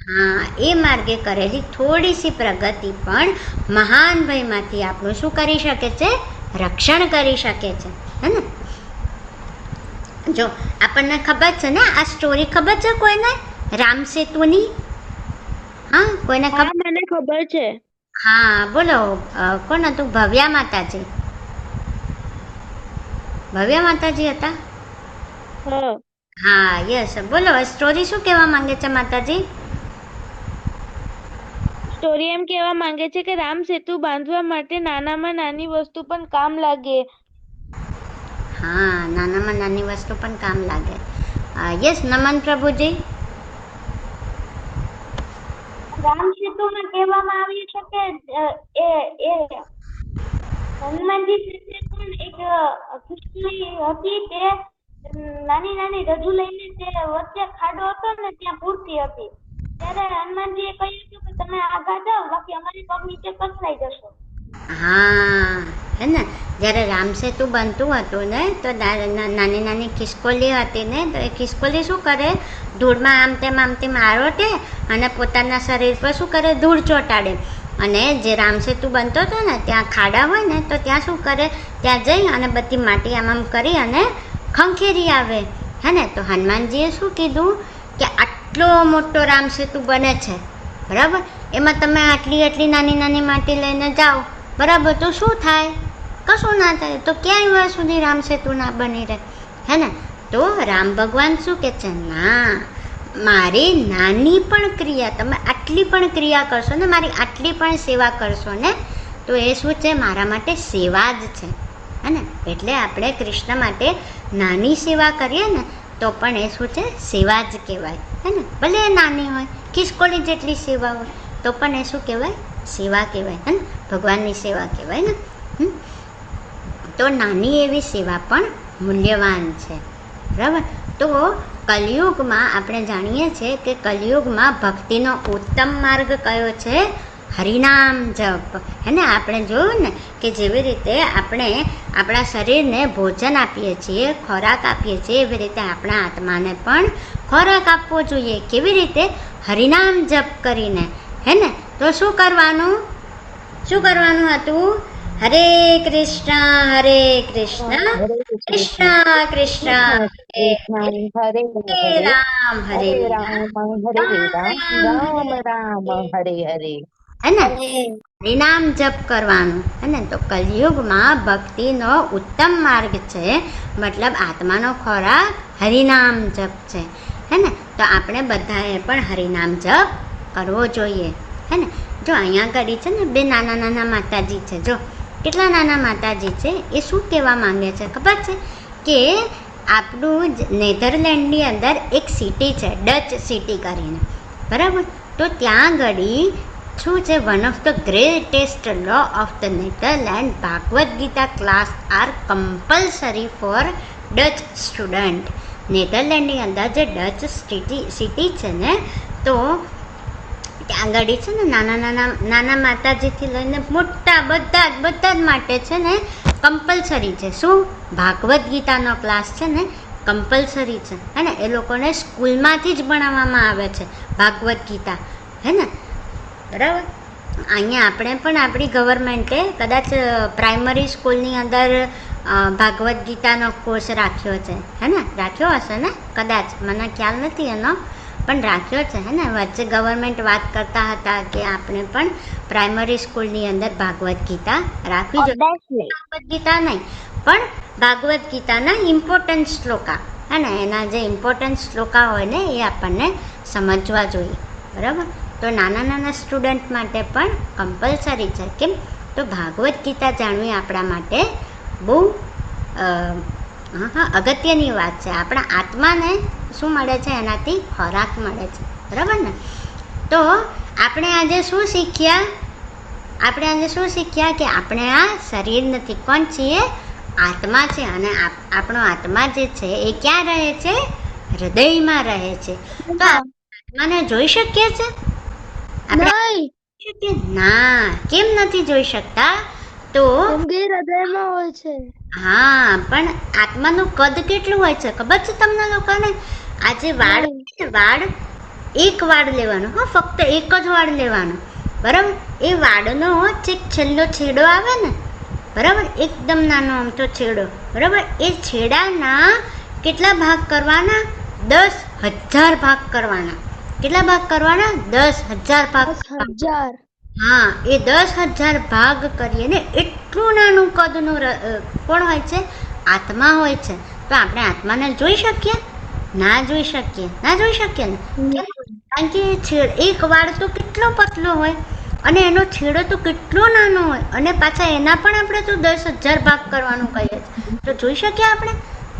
હા, એ માર્ગે કરેલી થોડી સી પ્રગતિ પણ મહાન ભયમાંથી આપણું શું કરી શકે છે? રક્ષણ કરી શકે છે, હે ને? જો આપણને ખબર છે ને આ સ્ટોરી, ખબર છે કોઈને? રામ સેતુની. હા, કોઈને ખબર? મને ખબર છે. હા, બોલો. કોણ હતું? ભવ્યા માતાજી. ભવ્યા માતાજી હતા. હા, યસ. બોલો, સ્ટોરી શું કહેવા માંગે છે માતાજી? સ્ટોરી એમ કહેવા માંગે છે કે રામ સેતુ બાંધવા માટે નાનામાં નાની વસ્તુ પણ કામ લાગે. હા, નાનામાં નાની વસ્તુ પણ કામ લાગે. યસ, નમન પ્રભુજી. રામ સેતુમાં કહેવામાં આવ્યું છે કે એ હનુમાનજી સાથે પણ એક ખુશી હતી તે નાની નાની રજૂ લઈને તે વચ્ચે ખાડો હતો ને ત્યાં પૂરતી હતી ત્યારે હનુમાનજીએ કહ્યું હતું કે તમે આગળ જાઓ બાકી અમારી પગ નીચે કચરાઈ જશો. હા, હે ને જ્યારે રામસેતુ બનતું હતું ને તો નાની નાની ખિસકોલી હતી ને તો એ ખિસકોલી શું કરે, ધૂળમાં આમ તેમ આરોટે અને પોતાના શરીર પર શું કરે, ધૂળ ચોંટાડે. અને જે રામસેતુ બનતો હતો ને ત્યાં ખાડા હોય ને તો ત્યાં શું કરે, ત્યાં જઈ અને બધી માટી આમ કરી અને ખંખેરી આવે. હે ને તો હનુમાનજીએ શું કીધું કે આટલો મોટો રામસેતુ બને છે, બરાબર, એમાં તમે આટલી નાની નાની માટી લઈને જાઓ, બરાબર, તો શું થાય? કશું ના થાય. તો ક્યાંય વાર સુધી રામસેતુ ના બની રહે. હે ને તો રામ ભગવાન શું કહે છે, ના, મારી નાની પણ ક્રિયા, તમે આટલી પણ ક્રિયા કરશો ને, મારી આટલી પણ સેવા કરશો ને, તો એ શું છે, મારા માટે સેવા જ છે. હે ને એટલે આપણે કૃષ્ણ માટે નાની સેવા કરીએ ને તો પણ એ શું છે, સેવા જ કહેવાય. હે ને ભલે એ નાની હોય, ખિસકોલી જેટલી સેવા હોય તો પણ એ શું કહેવાય, સેવા કહેવાય. હે ને ભગવાનની સેવા કહેવાય ને. તો નાની એવી સેવા પણ મૂલ્યવાન છે, બરાબર. તો કલિયુગમાં આપણે જાણીએ છીએ કે કલિયુગમાં ભક્તિનો ઉત્તમ માર્ગ કયો છે, હરિનામ જપ. હે ને આપણે જોયું ને કે જેવી રીતે આપણે આપણા શરીરને ભોજન આપીએ છીએ, ખોરાક આપીએ છીએ, એવી રીતે આપણા આત્માને પણ ખોરાક આપવો જોઈએ. કેવી રીતે? હરિનામ જપ કરીને. હે ને તો શું કરવાનું હતું? હરે કૃષ્ણ કૃષ્ણ કૃષ્ણ હરે રામ હરે રામ રામ રામ હરે હરે. હે ને હરિનામ જપ કરવાનું. હે ને તો કલયુગમાં ભક્તિનો ઉત્તમ માર્ગ છે, મતલબ આત્માનો ખોરાક હરિનામ જપ છે. હે ને તો આપણે બધાએ પણ હરિનામ જપ કરવો જોઈએ. હે ને જો અહીંયા આગળ છે ને બે નાના નાના માતાજી છે, જો કેટલા નાના માતાજી છે. એ શું કહેવા માંગે છે ખબર છે કે આપણું નેધરલેન્ડની અંદર એક સિટી છે, ડચ સિટી કરીને, બરાબર. તો ત્યાં આગળ શું છે, one of the greatest law of the Netherland, Bhagavad Gita class are compulsory for Dutch student. નેધરલેન્ડની અંદર જે ડચ સિટી છે ને, તો ત્યાં આગળ છે ને નાના માતાજીથી લઈને મોટા બધા જ માટે છે ને કમ્પલસરી છે. શું? ભાગવદ ગીતાનો ક્લાસ છે ને કમ્પલસરી છે. હે ને એ લોકોને સ્કૂલમાંથી જ ભણાવવામાં આવે છે ભાગવદ ગીતા. હે ને બરાબર. અહીંયા આપણે પણ આપણી ગવર્મેન્ટે કદાચ પ્રાઇમરી સ્કૂલની અંદર ભાગવદ ગીતાનો કોર્સ રાખ્યો છે. હે ને રાખ્યો હશે ને કદાચ, મને ખ્યાલ નથી એનો, પણ રાખ્યો છે. હે ને વચ્ચે ગવર્મેન્ટ વાત કરતા હતા કે આપણે પણ પ્રાઇમરી સ્કૂલની અંદર ભાગવદ ગીતા રાખવી જોઈએ. ભાગવદ ગીતા નહીં પણ ભાગવદ ગીતાના ઇમ્પોર્ટન્ટ શ્લોકા, હે ને એના જે ઇમ્પોર્ટન્ટ શ્લોકા હોય ને એ આપણને સમજવા જોઈએ, બરાબર. તો નાના સ્ટુડન્ટ માટે પણ કમ્પલસરી છે. કેમ? તો ભાગવદ ગીતા જાણવી આપણા માટે બહુ અગત્યની વાત છે. આપણા આત્માને શું મળે છે? એનાથી ખોરાક મળે છે, બરાબર ને. તો આપણે આજે શું શીખ્યા કે આપણે આ શરીર નથી, કોણ છીએ? આત્મા છે. અને આપણો આત્મા જે છે એ ક્યાં રહે છે? હૃદયમાં રહે છે. તો આત્માને જોઈ શકીએ છે આપણે? ના, કેમ નથી જોઈ શકતા? તો હૃદયમાં હોય છે. હા, પણ આત્માનું કદ કેટલું હોય છે ખબર છે તમને લોકોને? આજે વાળ એક વાળ લેવાનો, હા, ફક્ત એક જ વાળ લેવાનો, બરાબર. એ વાળનો છેલ્લો છેડો આવે ને, બરાબર, એકદમ નાનો અમથો છેડો, બરાબર. એ છેડાના કેટલા ભાગ કરવાના? 10,000 ભાગ કરવાના. કેટલા ભાગ કરવાના? 10,000 ભાગ. હા, એ 10,000 ભાગ કરીએ ને એટલું નાનું કદનું કોણ હોય છે? આત્મા હોય છે. તો આપણે આત્માને જોઈ શકીએ? ના જોઈ શકીએ ને. કારણ કે એક વાળ તો કેટલો પતલો હોય અને એનો છેડો તો કેટલો નાનો હોય, અને પાછા એના પણ આપણે તો 10,000 ભાગ કરવાનું કહીએ છીએ. તો જોઈ શકીએ આપણે?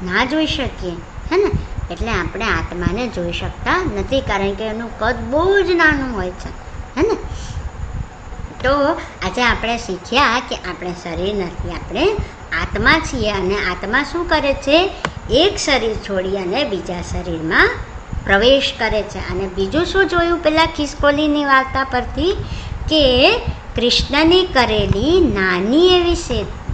ના જોઈ શકીએ. હે ને એટલે આપણે આત્માને જોઈ શકતા નથી, કારણ કે એનું કદ બહુ જ નાનું હોય છે. હે ને તો આજે આપણે શીખ્યા કે આપણે શરીર નથી, આપણે આત્મા છીએ. અને આત્મા શું કરે છે? એક શરીર છોડી અને બીજા શરીરમાં પ્રવેશ કરે છે. અને બીજું શું જોયું પેલા ખિસકોલીની વાર્તા પરથી કે કૃષ્ણની કરેલી નાની એવી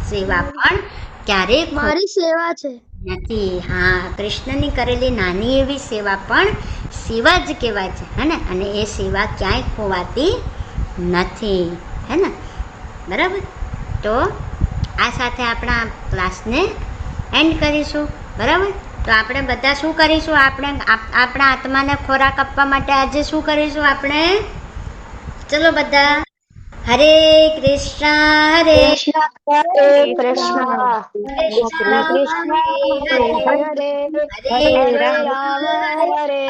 સેવા પણ ક્યારેક મારી સેવા છે. નથી. હા, કૃષ્ણની કરેલી નાની એવી સેવા પણ સેવા જ કહેવાય છે, હે ને? અને એ સેવા ક્યાંય ખોવાતી નથી, હે ને? બરાબર. તો આ સાથે આપણા ક્લાસને એન્ડ કરીશું. બરાબર. તો આપણે બધા શું કરીશું? આપણે આપણા આત્માને ખોરાક આપવા માટે આજે શું કરીશું આપણે? ચલો બધા, હરે કૃષ્ણ હરે કૃષ્ણ કૃષ્ણ હરે રામ હરે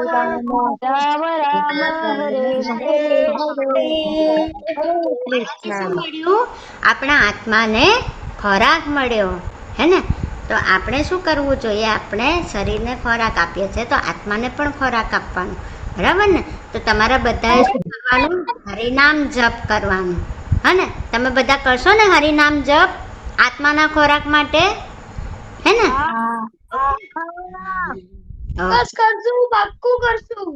રામ રામ રામ હરે હરે શું મળ્યું? આપણા આત્માને ખોરાક મળ્યો, હે ને? તો આપણે શું કરવું જોઈએ? આપણે શરીરને ખોરાક આપીએ છીએ તો આત્માને પણ ખોરાક આપવાનો, બરાબર ને? તો તમારા બધાએ શું કરવાનું? હરિનામ જપ કરવાનું, હે ને? તમે બધા કરશો ને હરિનામ જપ આત્માના ખોરાક માટે, હે ને? બસ કરશું, પાક્કું કરશું.